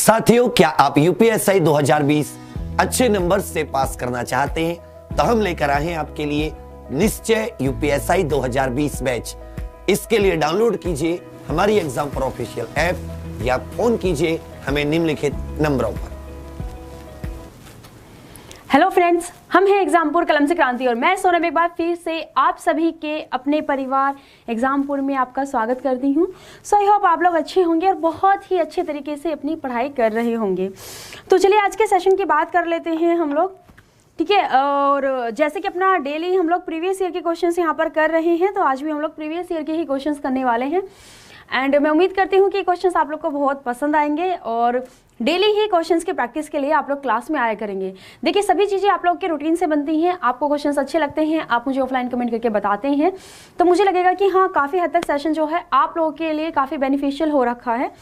साथियों, क्या आप यूपीएससी 2020 अच्छे नंबर से पास करना चाहते हैं? तो हम लेकर आए हैं आपके लिए निश्चय यूपीएससी 2020 बैच। इसके लिए डाउनलोड कीजिए हमारी एग्जाम पर ऑफिशियल ऐप या फोन कीजिए हमें निम्नलिखित नंबरों पर। हेलो फ्रेंड्स, हम हैं एग्जामपुर कलम से क्रांति और मैं सोनम एक बार फिर से आप सभी के अपने परिवार एग्जामपुर में आपका स्वागत करती हूं। सो आई होप आप लोग अच्छे होंगे और बहुत ही अच्छे तरीके से अपनी पढ़ाई कर रहे होंगे। तो चलिए आज के सेशन की बात कर लेते हैं हम लोग, ठीक है। और जैसे कि अपना डेली हम लोग प्रीवियस ईयर के क्वेश्चंस यहाँ पर कर रहे हैं, तो आज भी हम लोग प्रीवियस ईयर के ही क्वेश्चंस करने वाले हैं। एंड मैं उम्मीद करती हूँ कि क्वेश्चंस आप लोग को बहुत पसंद आएंगे और डेली ही क्वेश्चंस के प्रैक्टिस के लिए आप लोग क्लास में आया करेंगे। देखिए, सभी चीज़ें आप लोग के रूटीन से बनती हैं। आपको क्वेश्चंस अच्छे लगते हैं, आप मुझे ऑफलाइन कमेंट करके बताते हैं, तो मुझे लगेगा कि हाँ, काफ़ी हद तक सेशन जो है आप लोगों के लिए काफ़ी बेनिफिशियल हो रखा है।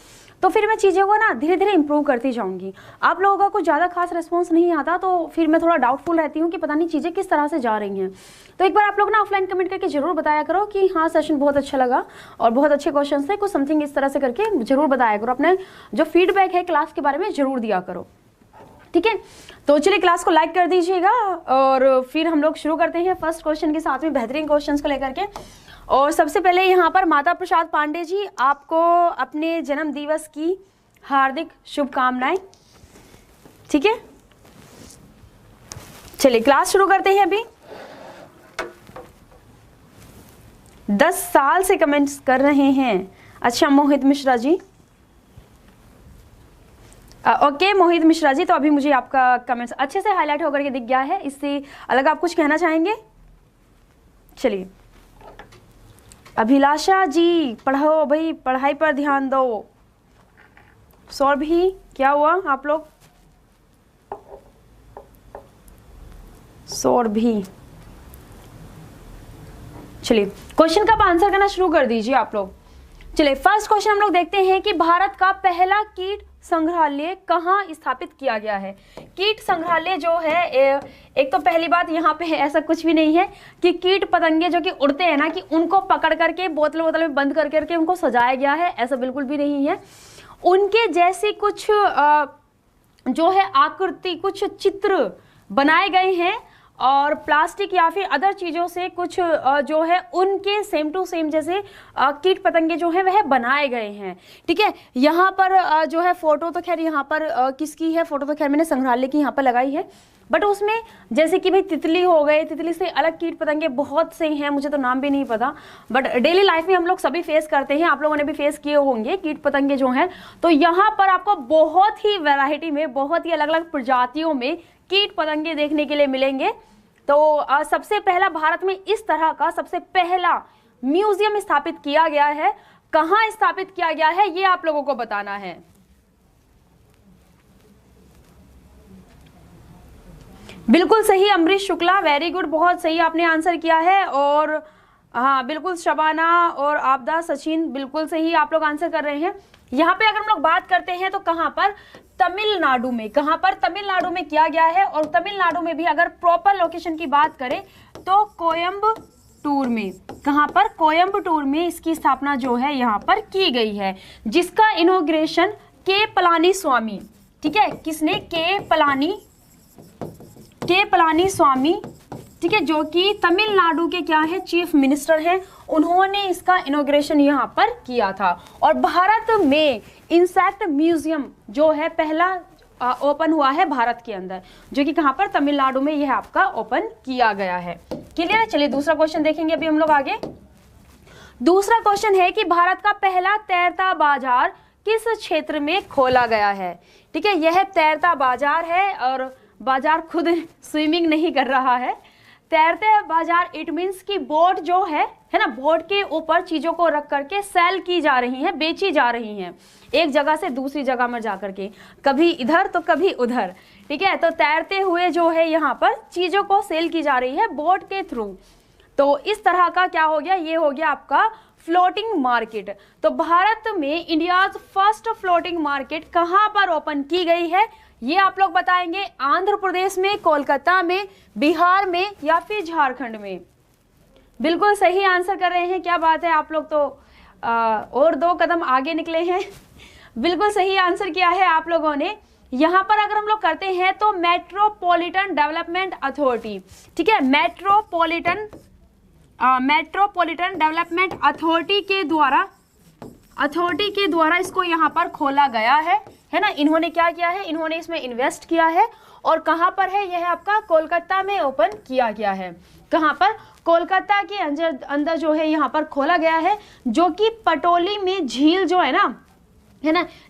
तो फिर मैं चीज़ों को ना धीरे धीरे इंप्रूव करती जाऊंगी। आप लोगों का कुछ ज़्यादा खास रिस्पॉन्स नहीं आता तो फिर मैं थोड़ा डाउटफुल रहती हूँ कि पता नहीं चीज़ें किस तरह से जा रही हैं। तो एक बार आप लोग ना ऑफलाइन कमेंट करके जरूर बताया करो कि हाँ, सेशन बहुत अच्छा लगा और बहुत अच्छे क्वेश्चन थे, कुछ समथिंग इस तरह से करके जरूर बताया करो। अपने जो फीडबैक है क्लास के बारे में जरूर दिया करो, ठीक है। तो चलिए क्लास को लाइक कर दीजिएगा और फिर हम लोग शुरू करते हैं फर्स्ट क्वेश्चन के साथ में बेहतरीन क्वेश्चन को लेकर के। और सबसे पहले यहाँ पर माता प्रसाद पांडे जी, आपको अपने जन्म दिवस की हार्दिक शुभकामनाएं, ठीक है। चलिए क्लास शुरू करते हैं। अभी 10 साल से कमेंट्स कर रहे हैं। अच्छा मोहित मिश्रा जी, ओके मोहित मिश्रा जी, तो अभी मुझे आपका कमेंट्स अच्छे से हाईलाइट होकर के दिख गया है। इससे अलग आप कुछ कहना चाहेंगे? चलिए अभिलाषा जी, पढ़ो भाई, पढ़ाई पर ध्यान दो। सौरभ भी, क्या हुआ आप लोग? सौरभ भी, चलिए क्वेश्चन का आंसर करना शुरू कर दीजिए आप लोग। चलिए फर्स्ट क्वेश्चन हम लोग देखते हैं कि भारत का पहला कीट संग्रहालय कहाँ स्थापित किया गया है। कीट संग्रहालय जो है, एक तो पहली बात यहाँ पे ऐसा कुछ भी नहीं है कि कीट पतंगे जो कि उड़ते हैं ना, कि उनको पकड़ करके बोतल में बंद कर करके उनको सजाया गया है, ऐसा बिल्कुल भी नहीं है। उनके जैसी कुछ जो है आकृति, कुछ चित्र बनाए गए हैं और प्लास्टिक या फिर अदर चीज़ों से कुछ जो है उनके सेम टू सेम जैसे कीट पतंगे जो है वह बनाए गए हैं, ठीक है। यहाँ पर जो है फोटो तो खैर यहाँ पर किसकी है, फोटो तो खैर मैंने संग्रहालय की यहाँ पर लगाई है, बट उसमें जैसे कि भाई तितली हो गए, तितली से अलग कीट पतंगे बहुत से हैं, मुझे तो नाम भी नहीं पता, बट डेली लाइफ में हम लोग सभी फेस करते हैं, आप लोगों ने भी फेस किए होंगे कीट पतंगे जो हैं। तो यहाँ पर आपको बहुत ही वैरायटी में, बहुत ही अलग अलग प्रजातियों में कीट पतंगे देखने के लिए मिलेंगे। तो सबसे पहला भारत में इस तरह का सबसे पहला म्यूजियम स्थापित किया गया है। कहाँ स्थापित किया गया है ये आप लोगों को बताना है। बिल्कुल सही अमरीश शुक्ला, वेरी गुड, बहुत सही आपने आंसर किया है। और हाँ बिल्कुल शबाना और आपदा सचिन, बिल्कुल सही आप लोग आंसर कर रहे हैं। यहाँ पे अगर हम लोग बात करते हैं तो कहाँ पर, तमिलनाडु में, कहाँ पर, तमिलनाडु में किया गया है। और तमिलनाडु में भी अगर प्रॉपर लोकेशन की बात करें तो कोयम्बटूर में, कहाँ पर, कोयम्बटूर में इसकी स्थापना जो है यहाँ पर की गई है, जिसका इनॉग्रेशन के पलानी स्वामी, ठीक है, किसने, के पलानी स्वामी, ठीक है, जो कि तमिलनाडु के क्या है, चीफ मिनिस्टर हैं, उन्होंने इसका इनॉग्रेशन यहाँ पर किया था। और भारत में इंसेक्ट म्यूजियम जो है पहला ओपन हुआ है भारत के अंदर, जो कि कहाँ पर, तमिलनाडु में यह आपका ओपन किया गया है। क्लियर है? चलिए दूसरा क्वेश्चन देखेंगे अभी हम लोग आगे। दूसरा क्वेश्चन है कि भारत का पहला तैरता बाजार किस क्षेत्र में खोला गया है, ठीक है। यह तैरता बाजार है और बाजार खुद स्विमिंग नहीं कर रहा है। तैरते बाजार इट मीन्स कि बोट जो है ना, बोट के ऊपर चीजों को रख करके सेल की जा रही हैं, बेची जा रही हैं, एक जगह से दूसरी जगह में जा करके, कभी इधर तो कभी उधर, ठीक है। तो तैरते हुए जो है यहाँ पर चीजों को सेल की जा रही है बोट के थ्रू। तो इस तरह का क्या हो गया, ये हो गया आपका फ्लोटिंग मार्केट। तो भारत में इंडियाज फर्स्ट फ्लोटिंग मार्केट कहाँ पर ओपन की गई है ये आप लोग बताएंगे। आंध्र प्रदेश में, कोलकाता में, बिहार में या फिर झारखंड में। बिल्कुल सही आंसर कर रहे हैं, क्या बात है, आप लोग तो और 2 कदम आगे निकले हैं। बिल्कुल सही आंसर किया है आप लोगों ने। यहाँ पर अगर हम लोग करते हैं तो मेट्रोपॉलिटन डेवलपमेंट अथॉरिटी, ठीक है, मेट्रोपॉलिटन डेवलपमेंट अथॉरिटी के द्वारा इसको यहाँ पर खोला गया है ना। इन्होंने क्या किया है, इन्होंने इसमें इन्वेस्ट किया है और कहाँ पर है, यह आपका कोलकाता में ओपन किया गया है। कहाँ पर, कोलकाता के अंदर जो है यहाँ पर खोला गया है, जो कि पटोली में झील जो है ना,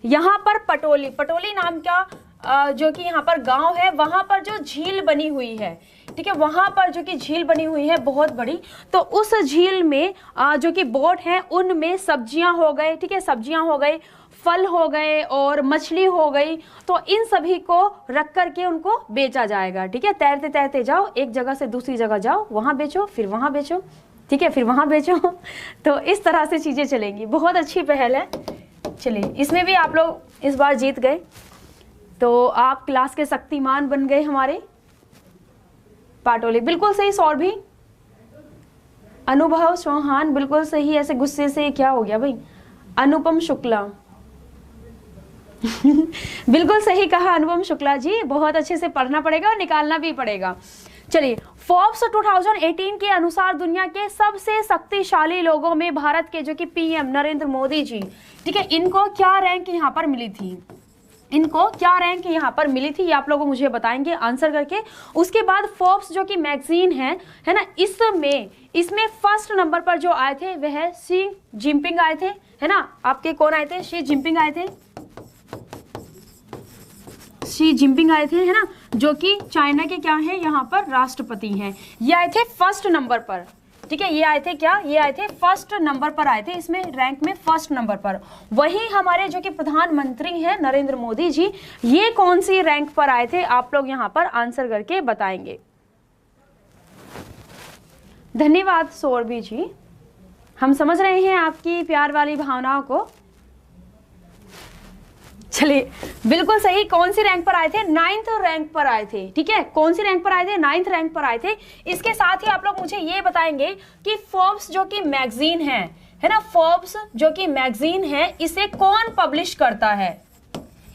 यहाँ पर पटोली नाम का जो कि यहाँ पर गांव है, वहां पर जो झील बनी हुई है, ठीक है, वहां पर जो कि झील बनी हुई है बहुत बड़ी, तो उस झील में जो कि बोट है उनमें सब्जियां हो गए, ठीक है, सब्जियां हो गई, फल हो गए और मछली हो गई, तो इन सभी को रख करके उनको बेचा जाएगा, ठीक है। तैरते तैरते जाओ, एक जगह से दूसरी जगह जाओ, वहां बेचो, फिर वहां बेचो, ठीक है, फिर वहां बेचो। तो इस तरह से चीजें चलेंगी। बहुत अच्छी पहल है। चलिए, इसमें भी आप लोग इस बार जीत गए, तो आप क्लास के शक्तिमान बन गए हमारे। पाटोली बिल्कुल सही। सौरभी, अनुभव चौहान बिल्कुल सही। ऐसे गुस्से से क्या हो गया भाई। अनुपम शुक्ला बिल्कुल सही कहा अनुपम शुक्ला जी। बहुत अच्छे से पढ़ना पड़ेगा और निकालना भी पड़ेगा। चलिए, फोर्ब्स 2018 के अनुसार दुनिया के सबसे शक्तिशाली लोगों में भारत के जो कि पीएम नरेंद्र मोदी जी, ठीक है, इनको क्या रैंक यहाँ पर मिली थी, इनको क्या रैंक यहाँ पर मिली थी, ये आप लोगों मुझे बताएंगे आंसर करके। उसके बाद फोर्ब्स जो कि मैगजीन है ना, इसमें फर्स्ट नंबर पर जो आए थे वह शी जिनपिंग आए थे, है ना। आपके कौन आए थे, शी जिनपिंग आए थे, शी जिनपिंग आए थे, है ना, जो कि चाइना के क्या है यहाँ पर राष्ट्रपति हैं। ये आए थे फर्स्ट नंबर पर, ठीक है, ये आए थे क्या, ये आए थे फर्स्ट नंबर पर आए थे, इसमें रैंक में फर्स्ट नंबर पर। वही हमारे जो कि प्रधानमंत्री हैं नरेंद्र मोदी जी, ये कौन सी रैंक पर आए थे, आप लोग यहाँ पर आंसर करके बताएंगे। धन्यवाद सौरभी जी, हम समझ रहे हैं आपकी प्यार वाली भावनाओं को। चलिए, बिल्कुल सही। कौन सी रैंक पर आए थे, 9th रैंक पर आए थे, ठीक है, कौन सी रैंक पर आए थे, 9th रैंक पर आए थे। इसके साथ ही आप लोग मुझे ये बताएंगे कि फोर्ब्स जो कि मैगजीन है ना, फोर्ब्स जो कि मैगजीन है, इसे कौन पब्लिश करता है,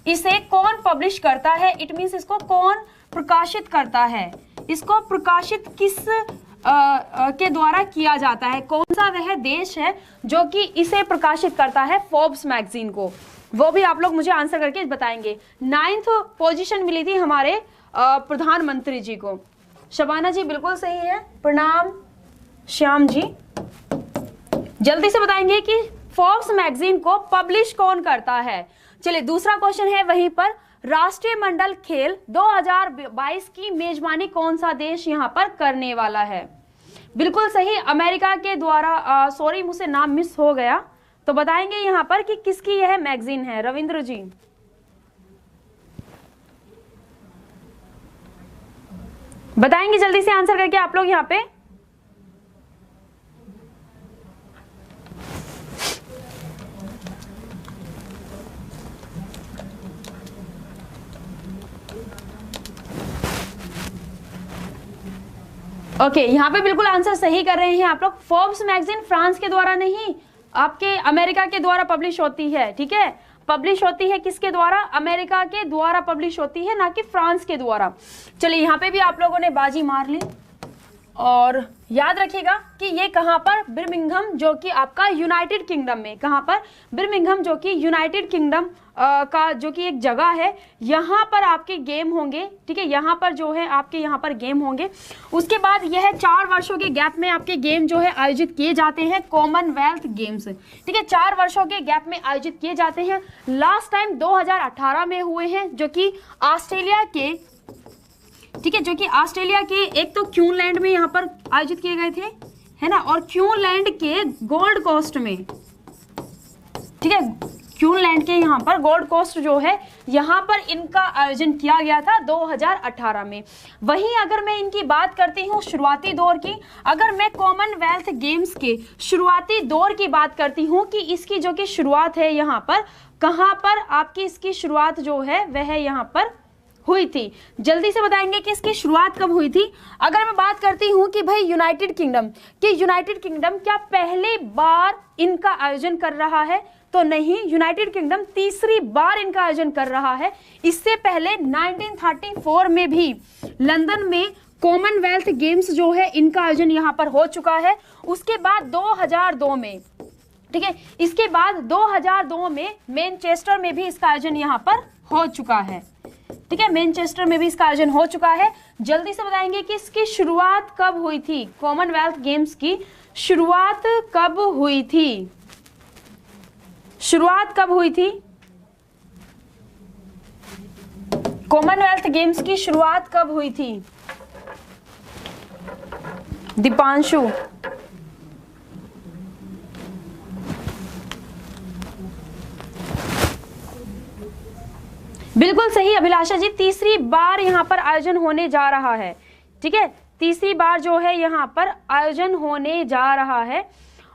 इसे कौन पब्लिश करता है, इट मींस इसको कौन प्रकाशित करता है, इसको प्रकाशित किस के द्वारा किया जाता है, कौन सा वह देश है जो कि इसे प्रकाशित करता है फोर्ब्स मैगजीन को, वो भी आप लोग मुझे आंसर करके बताएंगे। 9th पोजीशन मिली थी हमारे प्रधानमंत्री जी को। शबाना जी बिल्कुल सही है, प्रणाम श्याम जी। जल्दी से बताएंगे कि फोर्ब्स मैगजीन को पब्लिश कौन करता है। चलिए, दूसरा क्वेश्चन है वहीं पर, राष्ट्रीय मंडल खेल 2022 की मेजबानी कौन सा देश यहाँ पर करने वाला है। बिल्कुल सही, अमेरिका के द्वारा। सॉरी, मुझसे नाम मिस हो गया, तो बताएंगे यहाँ पर कि किसकी यह मैगजीन है। रविंद्र जी, बताएंगे जल्दी से आंसर करके आप लोग यहाँ पे। ओके, यहाँ पे बिल्कुल आंसर सही कर रहे हैं आप लोग। फोर्ब्स मैगजीन फ्रांस के द्वारा नहीं, आपके अमेरिका के द्वारा पब्लिश होती है, ठीक है, पब्लिश होती है किसके द्वारा, अमेरिका के द्वारा पब्लिश होती है, ना कि फ्रांस के द्वारा। चलिए, यहाँ पे भी आप लोगों ने बाजी मार ली। और याद रखिएगा कि ये कहाँ पर, बिर्मिंघम जो कि आपका यूनाइटेड किंगडम में, कहाँ पर, बिर्मिंघम जो कि यूनाइटेड किंगडम का जो कि एक जगह है, यहाँ पर आपके गेम होंगे, ठीक है, यहाँ पर जो है आपके यहाँ पर गेम होंगे। उसके बाद यह 4 वर्षों के गैप में आपके गेम जो है आयोजित किए जाते हैं, कॉमनवेल्थ गेम्स, ठीक है, 4 वर्षों के गैप में आयोजित किए जाते हैं। लास्ट टाइम 2018 में हुए हैं, जो कि ऑस्ट्रेलिया के, ठीक है, जो कि ऑस्ट्रेलिया के एक तो क्यूनलैंड में यहाँ पर आयोजित किए गए थे, है ना, और क्यूनलैंड के गोल्ड कोस्ट में, ठीक है, क्यूनलैंड के यहाँ पर गोल्ड कोस्ट जो है यहाँ पर इनका आयोजन किया गया था 2018 में। वहीं अगर मैं इनकी बात करती हूँ शुरुआती दौर की, अगर मैं कॉमनवेल्थ गेम्स के शुरुआती दौर की बात करती हूँ कि इसकी जो कि शुरुआत है यहाँ पर, कहाँ पर आपकी इसकी शुरुआत जो है वह यहाँ पर हुई थी। जल्दी से बताएंगे कि इसकी शुरुआत कब हुई थी। अगर मैं बात करती हूं कि भाई यूनाइटेड किंगडम क्या पहली बार इनका आयोजन कर रहा है, तो नहीं, यूनाइटेड किंगडम तीसरी बार इनका आयोजन कर रहा है। इससे पहले 1934 में भी लंदन में कॉमनवेल्थ गेम्स जो है इनका आयोजन यहाँ पर हो चुका है। उसके बाद 2002 में, ठीक है, इसके बाद 2002 में मैनचेस्टर में भी इसका आयोजन यहाँ पर हो चुका है। ठीक है, मैनचेस्टर में भी इसका आयोजन हो चुका है। जल्दी से बताएंगे कि इसकी शुरुआत कब हुई थी, कॉमनवेल्थ गेम्स की शुरुआत कब हुई थी, शुरुआत कब हुई थी, कॉमनवेल्थ गेम्स की शुरुआत कब हुई थी दीपांशु? बिल्कुल सही अभिलाषा जी, तीसरी बार यहाँ पर आयोजन होने जा रहा है। ठीक है, तीसरी बार जो है यहाँ पर आयोजन होने जा रहा है।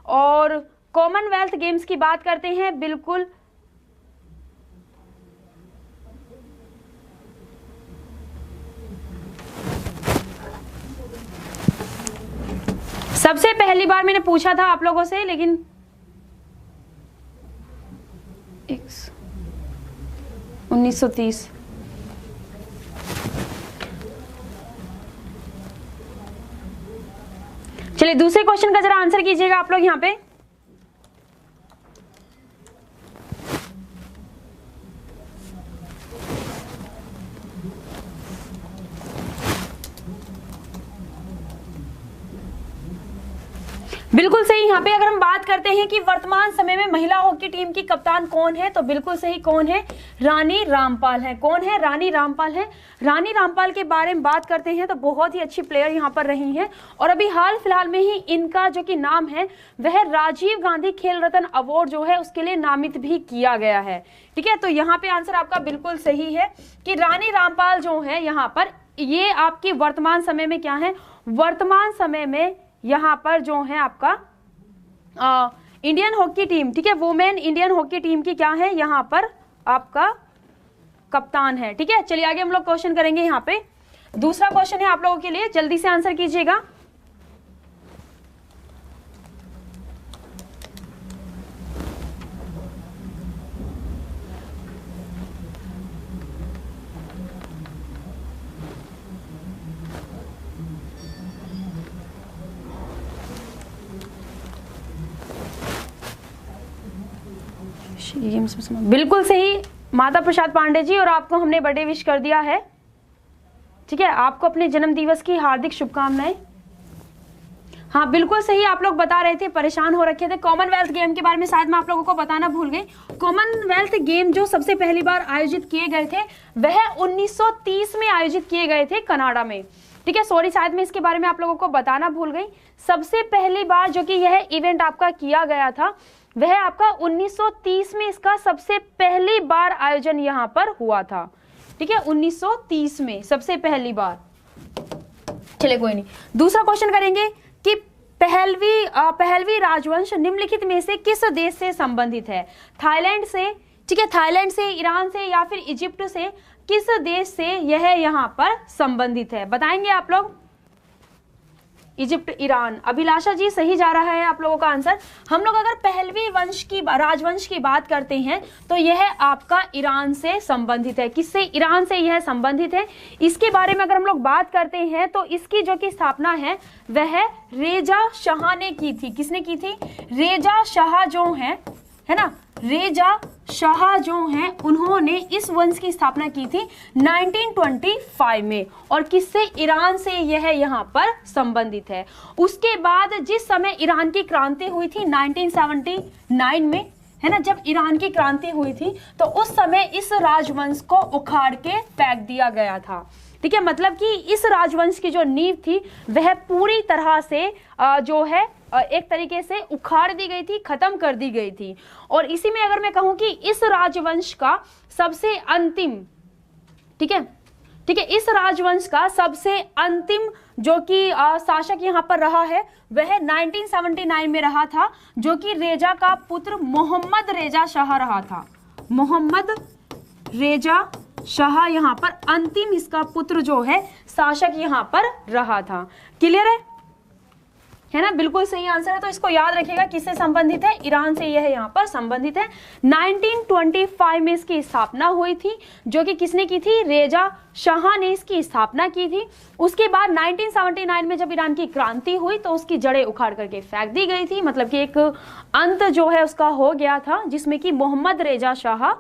और कॉमनवेल्थ गेम्स की बात करते हैं, बिल्कुल सबसे पहली बार मैंने पूछा था आप लोगों से, लेकिन 1930। चलिए दूसरे क्वेश्चन का जरा आंसर कीजिएगा आप लोग यहां पे। बिल्कुल सही। यहाँ पे अगर हम बात करते हैं कि वर्तमान समय में महिला हॉकी टीम की कप्तान कौन है, तो बिल्कुल सही, कौन है, रानी रामपाल है। कौन है, रानी रामपाल है। रानी रामपाल के बारे में बात करते हैं तो बहुत ही अच्छी प्लेयर यहाँ पर रही हैं और अभी हाल फिलहाल में ही इनका जो कि नाम है वह राजीव गांधी खेल रत्न अवार्ड जो है उसके लिए नामित भी किया गया है। ठीक है, तो यहाँ पे आंसर आपका बिल्कुल सही है कि रानी रामपाल जो है यहाँ पर, ये आपकी वर्तमान समय में क्या है, वर्तमान समय में यहाँ पर जो है आपका इंडियन हॉकी टीम, ठीक है, वुमेन इंडियन हॉकी टीम की क्या है, यहाँ पर आपका कप्तान है। ठीक है, चलिए आगे हम लोग क्वेश्चन करेंगे। यहाँ पे दूसरा क्वेश्चन है आप लोगों के लिए, जल्दी से आंसर कीजिएगा। बिल्कुल सही माता प्रसाद पांडे जी, और आपको हमने बर्थडे विश कर दिया है। ठीक है, आपको अपने जन्म दिवस की हार्दिक शुभकामनाएं। हाँ बिल्कुल सही, आप लोग बता रहे थे, परेशान हो रखे थे। कॉमनवेल्थ गेम के बारे में शायद मैं आप लोगों को बताना भूल गई। कॉमनवेल्थ गेम जो सबसे पहली बार आयोजित किए गए थे वह 1930 में आयोजित किए गए थे कनाडा में। ठीक है, सॉरी, शायद मैं इसके बारे में आप लोगों को बताना भूल गई। सबसे पहली बार जो कि यह इवेंट आपका किया गया था वह आपका 1930 में इसका सबसे पहली बार आयोजन यहाँ पर हुआ था। ठीक है, 1930 में सबसे पहली बार। चलिए कोई नहीं, दूसरा क्वेश्चन करेंगे कि पहलवी राजवंश निम्नलिखित में से किस देश से संबंधित है? थाईलैंड से, ठीक है, थाईलैंड से, ईरान से या फिर इजिप्ट से, किस देश से यह यहाँ पर संबंधित है? बताएंगे आप लोग। Egypt, Iran. अभिलाषा जी सही जा रहा है आप लोगों का आंसर। हम लोग अगर पहलवी राजवंश की बात करते हैं तो यह आपका ईरान से संबंधित है। किससे? ईरान से यह संबंधित है। इसके बारे में अगर हम लोग बात करते हैं तो इसकी जो कि स्थापना है वह रेजा शाह ने की थी। किसने की थी? रेजा शाह जो है ना, रेजा शाह जो हैं उन्होंने इस वंश की स्थापना की थी 1925 में। और किससे? ईरान से यह यहाँ पर संबंधित है। उसके बाद जिस समय ईरान की क्रांति हुई थी 1979 में, है ना, जब ईरान की क्रांति हुई थी तो उस समय इस राजवंश को उखाड़ के फेंक दिया गया था। ठीक है, मतलब कि इस राजवंश की जो नींव थी वह पूरी तरह से जो है एक तरीके से उखाड़ दी गई थी, खत्म कर दी गई थी। और इसी में अगर मैं कहूं कि इस राजवंश का सबसे अंतिम, ठीक है, इस राजवंश का सबसे अंतिम जो कि शासक यहाँ पर रहा है वह 1979 में रहा था, जो कि रेजा का पुत्र मोहम्मद रेजा शाह रहा था। मोहम्मद रेजा शाह यहाँ पर अंतिम इसका पुत्र जो है शासक यहाँ पर रहा था। क्लियर है? है ना, बिल्कुल सही आंसर है। तो इसको याद रखिएगा, किससे संबंधित है, ईरान से यह यहाँ पर संबंधित है। 1925 में इसकी स्थापना हुई थी, जो कि किसने की थी, रेजा शाह ने इसकी स्थापना की थी। उसके बाद 1979 में जब ईरान की क्रांति हुई तो उसकी जड़ें उखाड़ करके फेंक दी गई थी, मतलब कि एक अंत जो है उसका हो गया था, जिसमें कि मोहम्मद रेजा शाह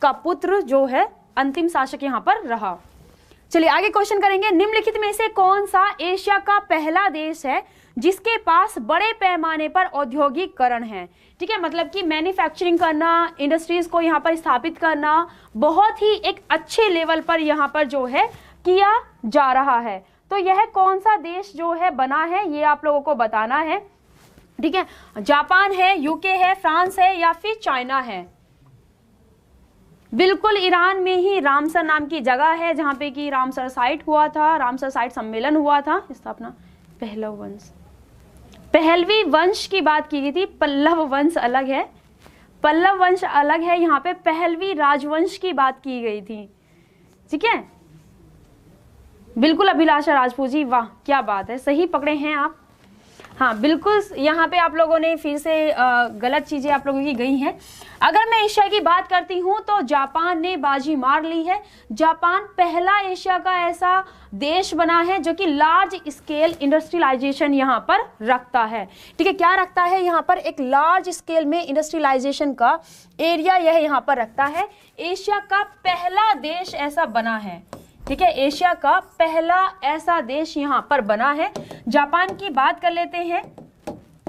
का पुत्र जो है अंतिम शासक यहाँ पर रहा। चलिए आगे क्वेश्चन करेंगे। निम्नलिखित में से कौन सा एशिया का पहला देश है जिसके पास बड़े पैमाने पर औद्योगिकरण है? ठीक है, मतलब कि मैन्युफैक्चरिंग करना, इंडस्ट्रीज को यहाँ पर स्थापित करना बहुत ही एक अच्छे लेवल पर यहाँ पर जो है किया जा रहा है। तो यह कौन सा देश जो है बना है, ये आप लोगों को बताना है। ठीक है, जापान है, यूके है, फ्रांस है या फिर चाइना है? बिल्कुल ईरान में ही रामसर नाम की जगह है, जहां पे कि रामसर साइट हुआ था, रामसर साइट सम्मेलन हुआ था, स्थापना। पहलव वंश, पहलवी वंश की बात की गई थी, पल्लव वंश अलग है, पल्लव वंश अलग है, यहाँ पे पहलवी राजवंश की बात की गई थी। ठीक है, बिल्कुल अभिलाषा राजपूत जी, वाह क्या बात है, सही पकड़े हैं आप। हाँ बिल्कुल, यहाँ पे आप लोगों ने फिर से गलत चीजें आप लोगों की गई हैं। अगर मैं एशिया की बात करती हूँ तो जापान ने बाजी मार ली है। जापान पहला एशिया का ऐसा देश बना है जो कि लार्ज स्केल इंडस्ट्रियलाइजेशन यहाँ पर रखता है। ठीक है, क्या रखता है यहाँ पर, एक लार्ज स्केल में इंडस्ट्रियलाइजेशन का एरिया यह यहाँ पर रखता है। एशिया का पहला देश ऐसा बना है। ठीक है, एशिया का पहला ऐसा देश यहाँ पर बना है। जापान की बात कर लेते हैं,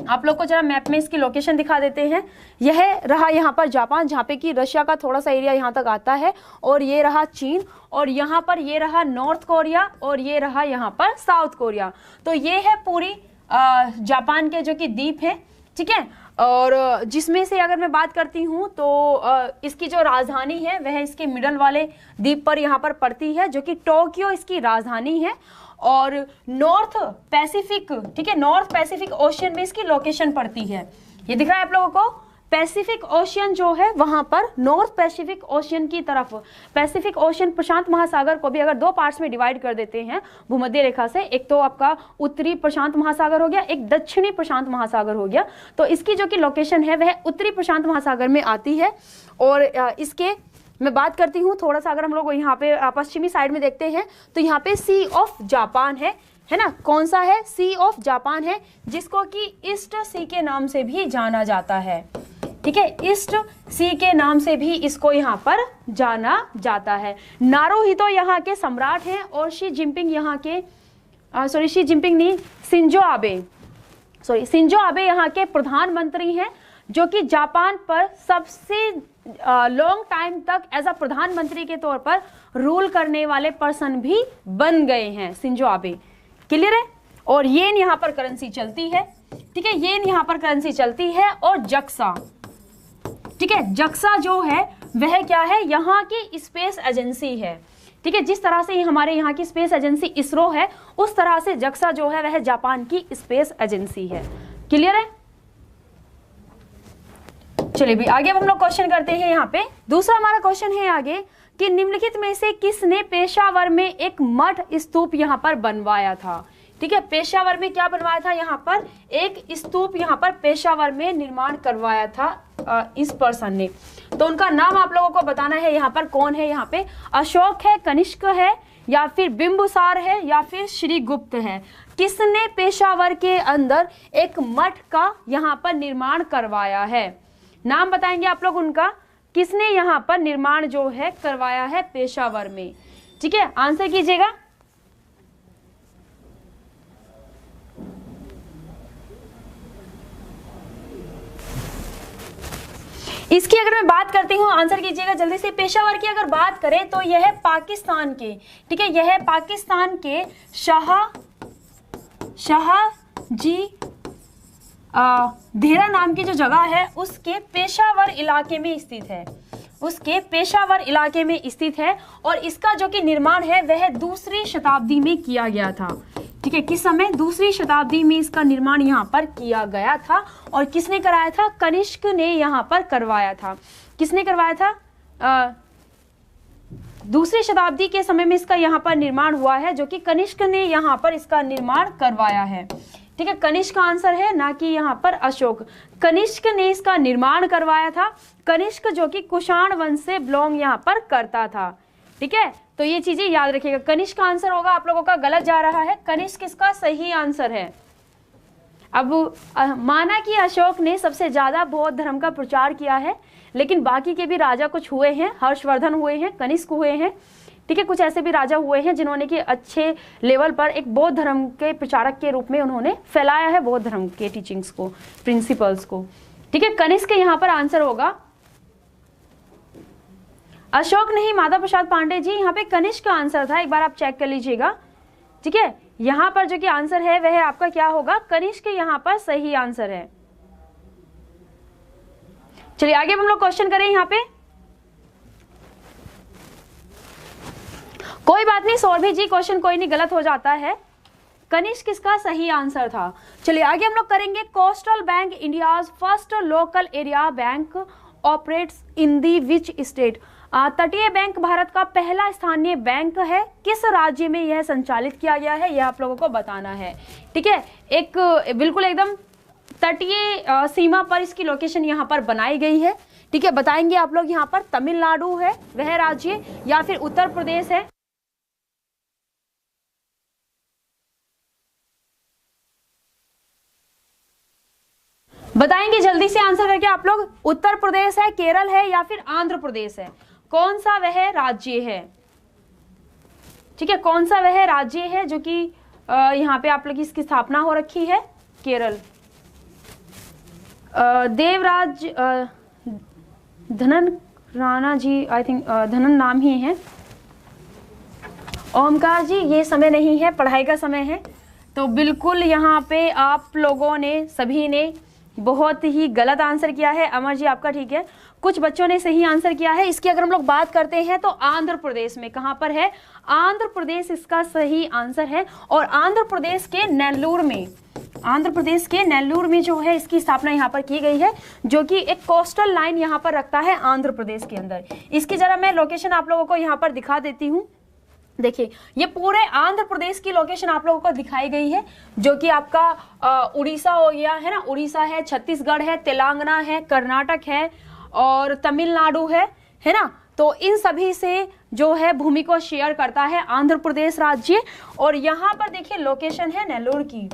आप लोग को जरा मैप में इसकी लोकेशन दिखा देते हैं। यह रहा यहाँ पर जापान, जहाँ पे कि रशिया का थोड़ा सा एरिया यहाँ तक आता है, और ये रहा चीन, और यहाँ पर ये रहा नॉर्थ कोरिया, और ये रहा यहाँ पर साउथ कोरिया। तो ये है पूरी जापान के जो कि द्वीप है। ठीक है, और जिसमें से अगर मैं बात करती हूँ तो इसकी जो राजधानी है वह इसके मिडल वाले द्वीप पर यहाँ पर पड़ती है, जो कि टोक्यो इसकी राजधानी है। और नॉर्थ पैसिफिक, ठीक है, नॉर्थ पैसिफिक ओशियन में इसकी लोकेशन पड़ती है। ये दिख रहा है आप लोगों को, पैसिफिक ओशियन जो है वहां पर, नॉर्थ पैसिफिक ओशियन की तरफ। पैसिफिक ओशियन प्रशांत महासागर को भी अगर दो पार्ट्स में डिवाइड कर देते हैं भूमध्य रेखा से, एक तो आपका उत्तरी प्रशांत महासागर हो गया, एक दक्षिणी प्रशांत महासागर हो गया। तो इसकी जो कि लोकेशन है वह उत्तरी प्रशांत महासागर में आती है। और इसके मैं बात करती हूँ थोड़ा सा, अगर हम लोग यहाँ पे पश्चिमी साइड में देखते हैं तो यहाँ पे सी ऑफ जापान है ना, कौन सा है, सी ऑफ जापान है, जिसको कि ईस्ट सी के नाम से भी जाना जाता है। ठीक है, ईस्ट सी के नाम से भी इसको यहाँ पर जाना जाता है। नारुहितो यहाँ के सम्राट हैं, और शी जिनपिंग यहाँ के शी जिनपिंग नहीं, शिंजो आबे यहाँ के प्रधानमंत्री हैं, जो कि जापान पर सबसे लॉन्ग टाइम तक एज अ प्रधानमंत्री के तौर पर रूल करने वाले पर्सन भी बन गए हैं, शिंजो आबे। क्लियर है, और येन यहाँ पर करेंसी चलती है। ठीक है, येन यहाँ पर करेंसी चलती है। और जक्सा, ठीक है, जक्सा जो है वह क्या है, यहाँ की स्पेस एजेंसी है। ठीक है, जिस तरह से हमारे यहाँ की स्पेस एजेंसी इसरो है, उस तरह से जक्सा जो है वह जापान की स्पेस एजेंसी है। क्लियर है, चलिए भी आगे अब हम लोग क्वेश्चन करते हैं। यहाँ पे दूसरा हमारा क्वेश्चन है आगे कि निम्नलिखित में से किसने पेशावर में एक मठ स्तूप यहाँ पर बनवाया था? ठीक है, पेशावर में क्या बनवाया था, यहाँ पर एक स्तूप यहाँ पर पेशावर में निर्माण करवाया था इस पर्सन ने। तो उनका नाम आप लोगों को बताना है यहाँ पर, कौन है यहाँ पे, अशोक है, कनिष्क है, या फिर बिंबुसार है, या फिर श्रीगुप्त है। किसने पेशावर के अंदर एक मठ का यहाँ पर निर्माण करवाया है? नाम बताएंगे आप लोग उनका, किसने यहाँ पर निर्माण जो है करवाया है पेशावर में। ठीक है, आंसर कीजिएगा। इसकी अगर मैं बात करती हूँ, आंसर कीजिएगा जल्दी से। पेशावर की अगर बात करें तो यह पाकिस्तान के, ठीक है, यह पाकिस्तान के शाहजी धेरा नाम की जो जगह है उसके पेशावर इलाके में स्थित है, उसके पेशावर इलाके में स्थित है। और इसका जो कि निर्माण है वह दूसरी शताब्दी में किया गया था। ठीक है, किस समय, दूसरी शताब्दी में इसका निर्माण यहाँ पर किया गया था। और किसने कराया था, कनिष्क ने यहाँ पर करवाया था। किसने करवाया था, दूसरी शताब्दी के समय में इसका यहाँ पर निर्माण हुआ है, जो कि कनिष्क ने यहाँ पर इसका निर्माण करवाया है। ठीक है, कनिष्क का आंसर है, ना कि यहाँ पर अशोक। कनिष्क ने इसका निर्माण करवाया था, कनिष्क जो कि कुषाण वंश से बिलोंग यहाँ पर करता था। ठीक है, तो ये चीजें याद रखिएगा। कनिष्क का आंसर होगा आप लोगों का गलत जा रहा है, कनिष्क इसका सही आंसर है। अब माना कि अशोक ने सबसे ज्यादा बौद्ध धर्म का प्रचार किया है, लेकिन बाकी के भी राजा कुछ हुए हैं, हर्षवर्धन हुए हैं, कनिष्क हुए हैं, ठीक है, कुछ ऐसे भी राजा हुए हैं जिन्होंने कि अच्छे लेवल पर एक बौद्ध धर्म के प्रचारक के रूप में उन्होंने फैलाया है बौद्ध धर्म के टीचिंग्स को, प्रिंसिपल्स को। ठीक है, कनिष्क यहाँ पर आंसर होगा। अशोक नहीं, माधव प्रसाद पांडे जी, यहाँ पे कनिष्क का आंसर था, एक बार आप चेक कर लीजिएगा। ठीक है, यहाँ पर जो कि आंसर है वह आपका क्या होगा, कनिष्क यहाँ पर सही आंसर है। चलिए आगे हम लोग क्वेश्चन करें यहाँ पे। कोई बात नहीं सौरभी जी, क्वेश्चन कोई नहीं, गलत हो जाता है, कनिष्क इसका सही आंसर था। चलिए आगे हम लोग करेंगे। Coastal bank India's first local area bank operates in the which state. तटीय बैंक भारत का पहला स्थानीय बैंक है, किस राज्य में यह संचालित किया गया है, यह आप लोगों को बताना है। ठीक है, एक बिल्कुल एकदम तटीय सीमा पर इसकी लोकेशन यहाँ पर बनाई गई है। ठीक है, बताएंगे आप लोग, यहाँ पर तमिलनाडु है वह राज्य, या फिर उत्तर प्रदेश है। बताएंगे जल्दी से आंसर करके आप लोग, उत्तर प्रदेश है, केरल है, या फिर आंध्र प्रदेश है, कौन सा वह राज्य है। ठीक है, कौन सा वह राज्य है जो कि यहाँ पे आप लोग इसकी स्थापना हो रखी है, केरल। देवराज धनन राणा जी, आई थिंक धनन नाम ही है। ओमकार जी, ये समय नहीं है, पढ़ाई का समय है, तो बिल्कुल यहाँ पे आप लोगों ने सभी ने बहुत ही गलत आंसर किया है। अमर जी आपका ठीक है, कुछ बच्चों ने सही आंसर किया है। इसकी अगर हम लोग बात करते हैं तो आंध्र प्रदेश में, कहां पर है, आंध्र प्रदेश इसका सही आंसर है। और आंध्र प्रदेश के नेल्लूर में, आंध्र प्रदेश के नेल्लूर में जो है इसकी स्थापना यहाँ पर की गई है, जो कि एक कोस्टल लाइन यहाँ पर रखता है आंध्र प्रदेश के अंदर। इसकी जरा मैं लोकेशन आप लोगों को यहाँ पर दिखा देती हूँ। देखिए, ये पूरे आंध्र प्रदेश की लोकेशन आप लोगों को दिखाई गई है, जो कि आपका उड़ीसा हो गया है ना, उड़ीसा है, छत्तीसगढ़ है, तेलंगाना है, कर्नाटक है और तमिलनाडु है ना। तो इन सभी से जो है भूमि को शेयर करता है आंध्र प्रदेश राज्य। और यहाँ पर देखिए लोकेशन है नेल्लोर की,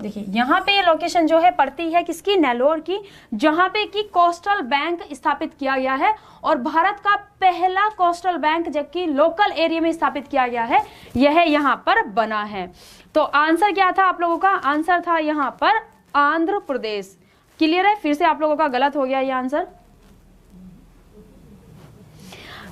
देखिए यहाँ पे लोकेशन जो है पड़ती है किसकी, नेल्लोर की, जहाँ पे कि कोस्टल बैंक स्थापित किया गया है। और भारत का पहला कोस्टल बैंक जबकि लोकल एरिया में स्थापित किया गया है, यह यहाँ पर बना है। तो आंसर क्या था आप लोगों का, आंसर था यहाँ पर आंध्र प्रदेश। क्लियर है, फिर से आप लोगों का गलत हो गया ये आंसर।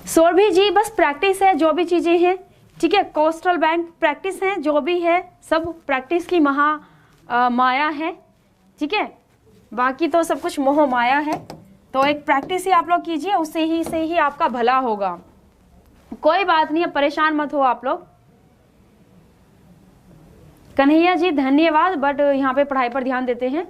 सौरभी जी, बस प्रैक्टिस है, जो भी चीजें हैं, ठीक है, कोस्टल बैंक प्रैक्टिस है, जो भी है सब प्रैक्टिस की माया है। ठीक है, बाकी तो सब कुछ मोह माया है, तो एक प्रैक्टिस ही आप लोग कीजिए, उससे ही आपका भला होगा। कोई बात नहीं है, परेशान मत हो आप लोग। कन्हैया जी धन्यवाद, बट यहाँ पे पढ़ाई पर ध्यान देते हैं।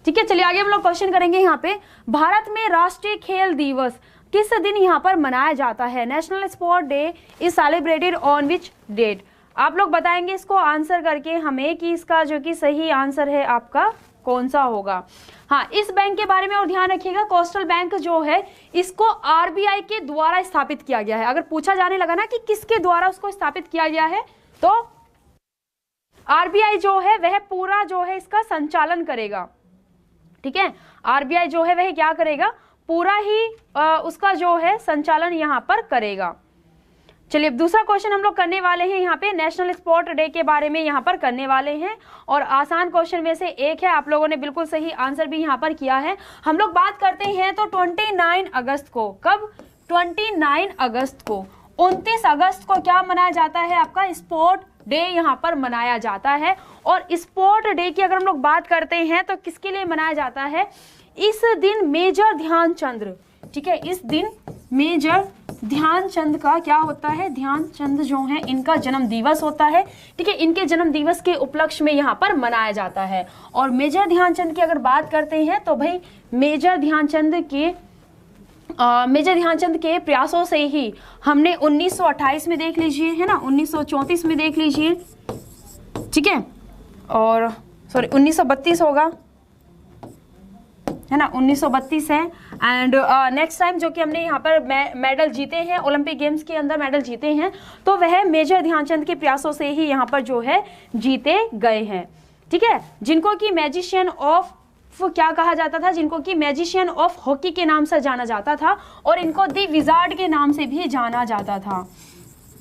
ठीक है, चलिए आगे हम लोग क्वेश्चन करेंगे। यहाँ पे भारत में राष्ट्रीय खेल दिवस किस दिन यहाँ पर मनाया जाता है। National sport day is celebrated on which date. आप लोग बताएंगे इसको आंसर करके हमें कि इसका जो कि सही आंसर है आपका कौन सा होगा। हाँ, इस बैंक के बारे में और ध्यान रखिएगा, कोस्टल बैंक जो है इसको आरबीआई के द्वारा स्थापित किया गया है। अगर पूछा जाने लगा ना कि किसके द्वारा उसको स्थापित किया गया है, तो आरबीआई जो है वह पूरा जो है इसका संचालन करेगा। ठीक है, आरबीआई जो है वह क्या करेगा, पूरा ही उसका जो है संचालन यहाँ पर करेगा। चलिए दूसरा क्वेश्चन हम लोग करने वाले हैं यहाँ पे, नेशनल स्पोर्ट डे के बारे में यहाँ पर करने वाले हैं। और आसान क्वेश्चन में से एक है, आप लोगों ने बिल्कुल सही आंसर भी यहाँ पर किया है। हम लोग बात करते हैं तो 29 अगस्त को, कब, 29 अगस्त को, 29 अगस्त को क्या मनाया जाता है आपका, स्पोर्ट डे यहाँ पर मनाया जाता है। और स्पोर्ट डे की अगर हम लोग बात करते हैं तो किसके लिए मनाया जाता है, इस दिन मेजर ध्यानचंद, ठीक है, इस दिन मेजर ध्यानचंद का क्या होता है, ध्यानचंद जो है इनका जन्म दिवस होता है। ठीक है, इनके जन्म दिवस के उपलक्ष्य में यहाँ पर मनाया जाता है। और मेजर ध्यानचंद की अगर बात करते हैं तो भाई मेजर ध्यानचंद के प्रयासों से ही हमने 1928 में देख लीजिए, है ना, 1934 में देख लीजिए, ठीक है, और सॉरी 1932 होगा, है ना, 1932 है। एंड नेक्स्ट टाइम जो कि हमने यहाँ पर मेडल जीते हैं, ओलंपिक गेम्स के अंदर मेडल जीते हैं, तो वह मेजर ध्यानचंद के प्रयासों से ही यहाँ पर जो है जीते गए हैं। ठीक है, जिनको कि मैजिशियन ऑफ क्या कहा जाता था, जिनको कि मैजिशियन ऑफ हॉकी के नाम से जाना जाता था, और इनको दी विजार्ड के नाम से भी जाना जाता था।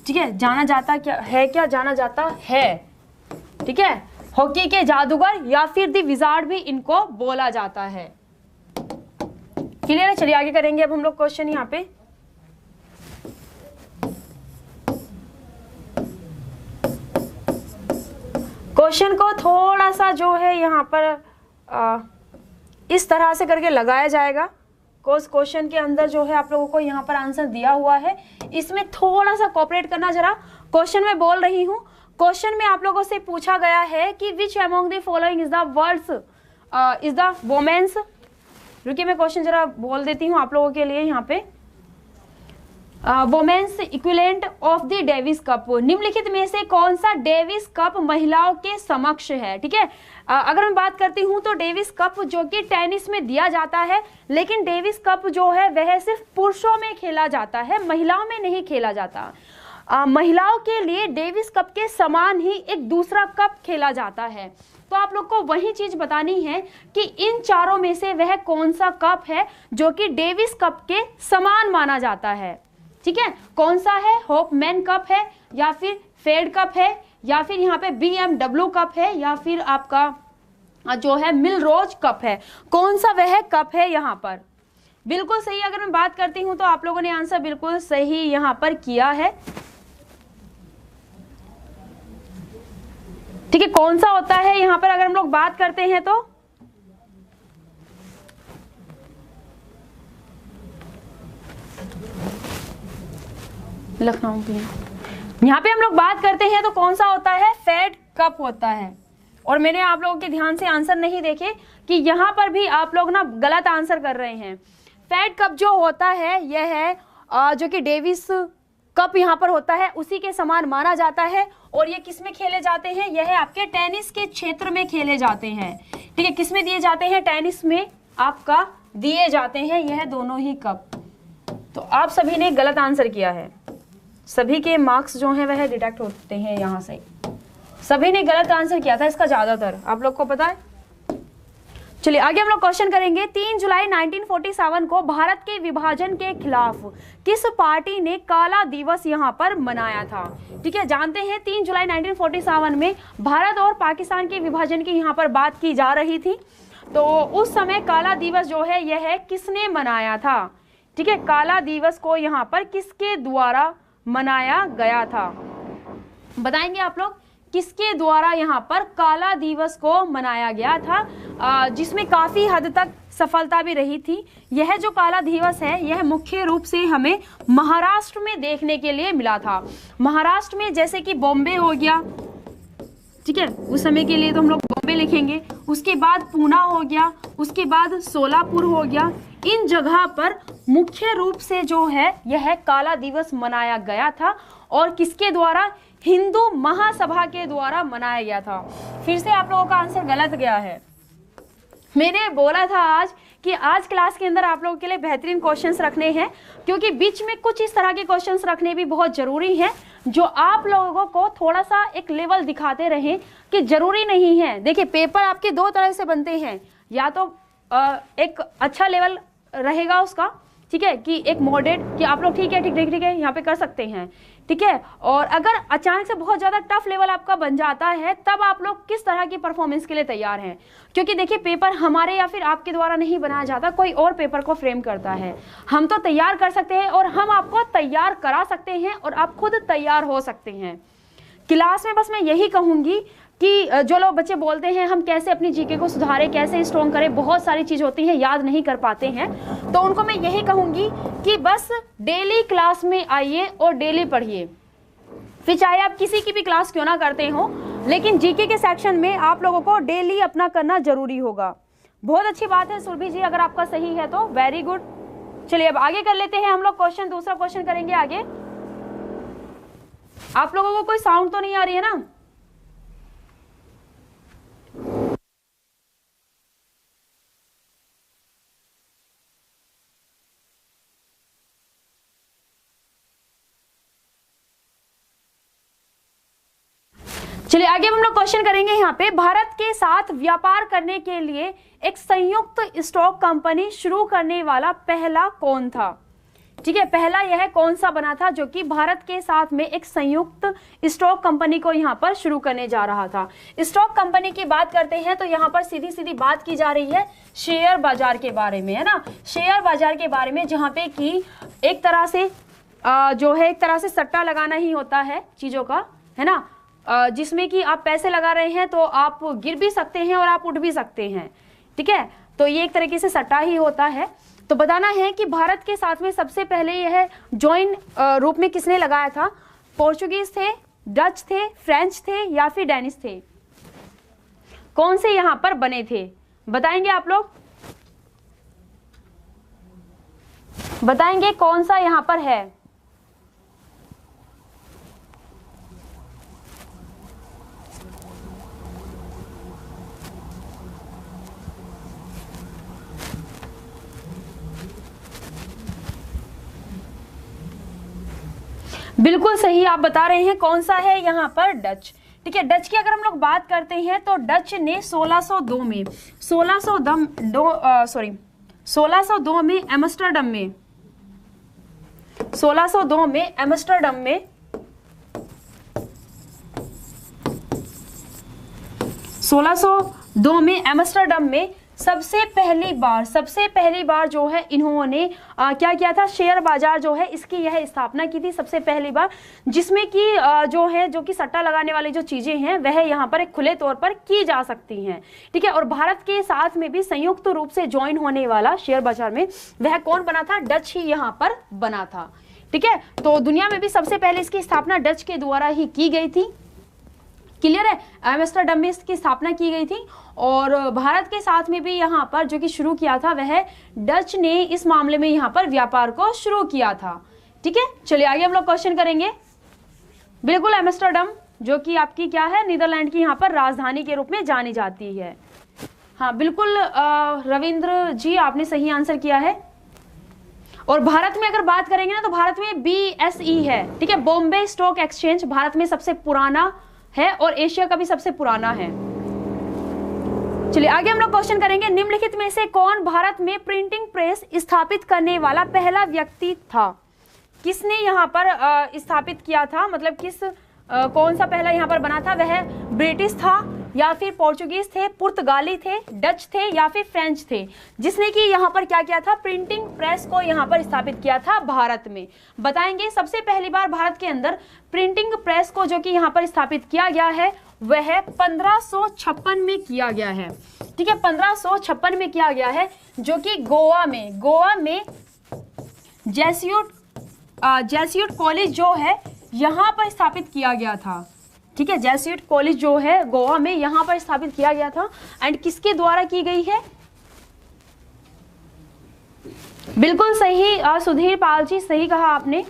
ठीक है, जाना जाता क्या है, क्या जाना जाता है, ठीक है, हॉकी के जादूगर या फिर दी विजार्ड भी इनको बोला जाता है। क्लियर है, चलिए आगे करेंगे अब हम लोग क्वेश्चन यहाँ पे। क्वेश्चन को थोड़ा सा जो है यहाँ पर इस तरह से करके लगाया जाएगा। क्वेश्चन के अंदर जो है आप लोगों को यहाँ पर आंसर दिया हुआ है, इसमें थोड़ा सा कोऑपरेट करना जरा। क्वेश्चन में बोल रही हूँ, क्वेश्चन में आप लोगों से पूछा गया है कि which among the following is the words is the women's. रुकिए मैं क्वेश्चन जरा बोल देती हूँ आप लोगों के लिए यहाँ पे। Women's equivalent of the Davis cup, निम्नलिखित में से कौन सा डेविस कप महिलाओं के समक्ष है। ठीक है, अगर मैं बात करती हूं तो डेविस कप जो कि टेनिस में दिया जाता है, लेकिन डेविस कप जो है वह सिर्फ पुरुषों में खेला जाता है, महिलाओं में नहीं खेला जाता। महिलाओं के लिए डेविस कप के समान ही एक दूसरा कप खेला जाता है। तो आप लोग को वही चीज बतानी है कि इन चारों में से वह कौन सा कप है जो कि डेविस कप के समान माना जाता है। ठीक है, कौन सा है, होपमैन कप है, या फिर फेड कप है, या फिर यहाँ पे BMW कप है, या फिर आपका जो है मिलरोज कप है, कौन सा वह कप है यहाँ पर। बिल्कुल सही, अगर मैं बात करती हूं तो आप लोगों ने आंसर बिल्कुल सही यहाँ पर किया है। ठीक है, कौन सा होता है यहाँ पर अगर हम लोग बात करते हैं तो लखनऊ की यहाँ पे हम लोग बात करते हैं तो कौन सा होता है, फेड कप होता है। और मैंने आप लोगों के ध्यान से आंसर नहीं देखे कि यहाँ पर भी आप लोग ना गलत आंसर कर रहे हैं। फेड कप जो होता है यह है जो कि डेविस कप यहाँ पर होता है उसी के समान माना जाता है, और ये किस में खेले जाते हैं, यह आपके टेनिस के क्षेत्र में खेले जाते हैं। ठीक है, किस में दिए जाते हैं, टेनिस में आपका दिए जाते हैं यह दोनों ही कप। तो आप सभी ने गलत आंसर किया है, सभी के मार्क्स जो हैं वह डिडक्ट होते हैं यहाँ से। सभी ने गलत आंसर किया था इसका ज्यादातर, आप लोग को पता है। चलिए आगे हम लोग क्वेश्चन करेंगे। 3 जुलाई 1947 को भारत के विभाजन के खिलाफ किस पार्टी ने काला दिवस यहाँ पर मनाया था। ठीक है, जानते हैं 3 जुलाई 1947 में भारत और पाकिस्तान के विभाजन की यहाँ पर बात की जा रही थी। तो उस समय काला दिवस जो है यह किसने मनाया था। ठीक है, काला दिवस को यहाँ पर किसके द्वारा मनाया गया था, बताएंगे आप लोग किसके द्वारा यहाँ पर काला दिवस को मनाया गया था, जिसमें काफी हद तक सफलता भी रही थी। यह जो काला दिवस है यह मुख्य रूप से हमें महाराष्ट्र में देखने के लिए मिला था। महाराष्ट्र में जैसे कि बॉम्बे हो गया, ठीक है, उस समय के लिए तो हम लोग बॉम्बे लिखेंगे, उसके बाद पूना हो गया, उसके बाद सोलापुर हो गया। इन जगह पर मुख्य रूप से जो है यह काला दिवस मनाया गया था, और किसके द्वारा, हिंदू महासभा के द्वारा मनाया गया था। फिर से आप लोगों का आंसर गलत गया है। मैंने बोला था आज कि आज क्लास के अंदर आप लोगों के लिए बेहतरीन क्वेश्चंस रखने हैं, क्योंकि बीच में कुछ इस तरह के क्वेश्चंस रखने भी बहुत जरूरी हैं जो आप लोगों को थोड़ा सा एक लेवल दिखाते रहें कि जरूरी नहीं है। देखिए, पेपर आपके दो तरह से बनते हैं, या तो एक अच्छा लेवल रहेगा उसका, ठीक है, कि एक मॉडरेट कि आप लोग ठीक है यहाँ पे कर सकते हैं, ठीक है। और अगर अचानक से बहुत ज्यादा टफ लेवल आपका बन जाता है, तब आप लोग किस तरह की परफॉर्मेंस के लिए तैयार हैं, क्योंकि देखिए पेपर हमारे या फिर आपके द्वारा नहीं बनाया जाता, कोई और पेपर को फ्रेम करता है। हम तो तैयार कर सकते हैं और हम आपको तैयार करा सकते हैं, और आप खुद तैयार हो सकते हैं। क्लास में बस मैं यही कहूंगी कि जो लोग बच्चे बोलते हैं हम कैसे अपनी जीके को सुधारें, कैसे स्ट्रॉन्ग करें, बहुत सारी चीज होती है, याद नहीं कर पाते हैं, तो उनको मैं यही कहूंगी कि बस डेली क्लास में आइए और डेली पढ़िए। फिर चाहे आप किसी की भी क्लास क्यों ना करते हो, लेकिन जीके के सेक्शन में आप लोगों को डेली अपना करना जरूरी होगा। बहुत अच्छी बात है सुरभि जी, अगर आपका सही है तो वेरी गुड। चलिए अब आगे कर लेते हैं हम लोग क्वेश्चन, दूसरा क्वेश्चन करेंगे आगे। आप लोगों को कोई साउंड तो नहीं आ रही है ना? चलिए आगे हम लोग क्वेश्चन करेंगे यहाँ पे, भारत के साथ व्यापार करने के लिए एक संयुक्त स्टॉक कंपनी शुरू करने वाला पहला कौन था? ठीक है, पहला यह कौन सा बना था जो कि भारत के साथ में एक संयुक्त स्टॉक कंपनी को यहाँ पर शुरू करने जा रहा था? स्टॉक कंपनी की बात करते हैं तो यहाँ पर सीधी सीधी बात की जा रही है शेयर बाजार के बारे में, है ना, शेयर बाजार के बारे में, जहाँ पे कि एक तरह से जो है एक तरह से सट्टा लगाना ही होता है चीजों का, है ना, जिसमें कि आप पैसे लगा रहे हैं तो आप गिर भी सकते हैं और आप उठ भी सकते हैं। ठीक है, तो ये एक तरीके से सट्टा ही होता है। तो बताना है कि भारत के साथ में सबसे पहले यह जॉइन रूप में किसने लगाया था? पोर्चुगीज थे, डच थे, फ्रेंच थे या फिर डेनिश थे? कौन से यहां पर बने थे बताएंगे आप लोग? बताएंगे कौन सा यहां पर है? बिल्कुल सही आप बता रहे हैं, कौन सा है यहाँ पर? डच। ठीक है, डच की अगर हम लोग बात करते हैं तो डच ने 1602 में 1602 में एम्स्टर्डम में 1602 में एम्स्टर्डम में 1602 में एम्स्टर्डम में सबसे पहली बार जो है इन्होंने क्या किया था? शेयर बाजार जो है इसकी यह स्थापना की थी सबसे पहली बार, जिसमें कि जो कि सट्टा लगाने वाली जो चीजें हैं वह यहाँ पर एक खुले तौर पर की जा सकती हैं। ठीक है, और भारत के साथ में भी संयुक्त रूप से ज्वाइन होने वाला शेयर बाजार में वह कौन बना था? डच ही यहाँ पर बना था। ठीक है, तो दुनिया में भी सबसे पहले इसकी स्थापना डच के द्वारा ही की गई थी। क्लियर है, एम्स्टर्डम में इसकी स्थापना की गई थी और भारत के साथ में भी यहाँ पर जो कि शुरू किया था वह डच ने इस मामले में यहाँ पर व्यापार को शुरू किया था। ठीक है, चलिए आगे हम लोग क्वेश्चन करेंगे। बिल्कुल, एम्स्टर्डम जो कि आपकी क्या है? नीदरलैंड की यहाँ पर राजधानी के रूप में जानी जाती है। हाँ बिल्कुल रविंद्र जी आपने सही आंसर किया है। और भारत में अगर बात करेंगे ना तो भारत में BSE है। ठीक है, बॉम्बे स्टॉक एक्सचेंज भारत में सबसे पुराना है और एशिया का भी सबसे पुराना है। चलिए आगे हम लोग क्वेश्चन करेंगे, निम्नलिखित में से कौन भारत में प्रिंटिंग प्रेस स्थापित करने वाला पहला व्यक्ति था? किसने यहाँ पर स्थापित किया था, मतलब कौन सा पहला यहाँ पर बना था? वह ब्रिटिश था या फिर पोर्चुगीज थे, पुर्तगाली थे, डच थे या फिर फ्रेंच थे, जिसने कि यहाँ पर क्या किया था? प्रिंटिंग प्रेस को यहाँ पर स्थापित किया था भारत में। बताएंगे सबसे पहली बार भारत के अंदर प्रिंटिंग प्रेस को जो कि यहाँ पर स्थापित किया गया है वह 1556 में किया गया है। ठीक है, 1556 में किया गया है, जो कि गोवा में जेसुइट कॉलेज जो है यहाँ पर स्थापित किया गया था। ठीक है, जेसुइट कॉलेज जो है गोवा में यहाँ पर स्थापित किया गया था। एंड किसके द्वारा की गई है? बिल्कुल सही सुधीर पाल जी, सही कहा आपने।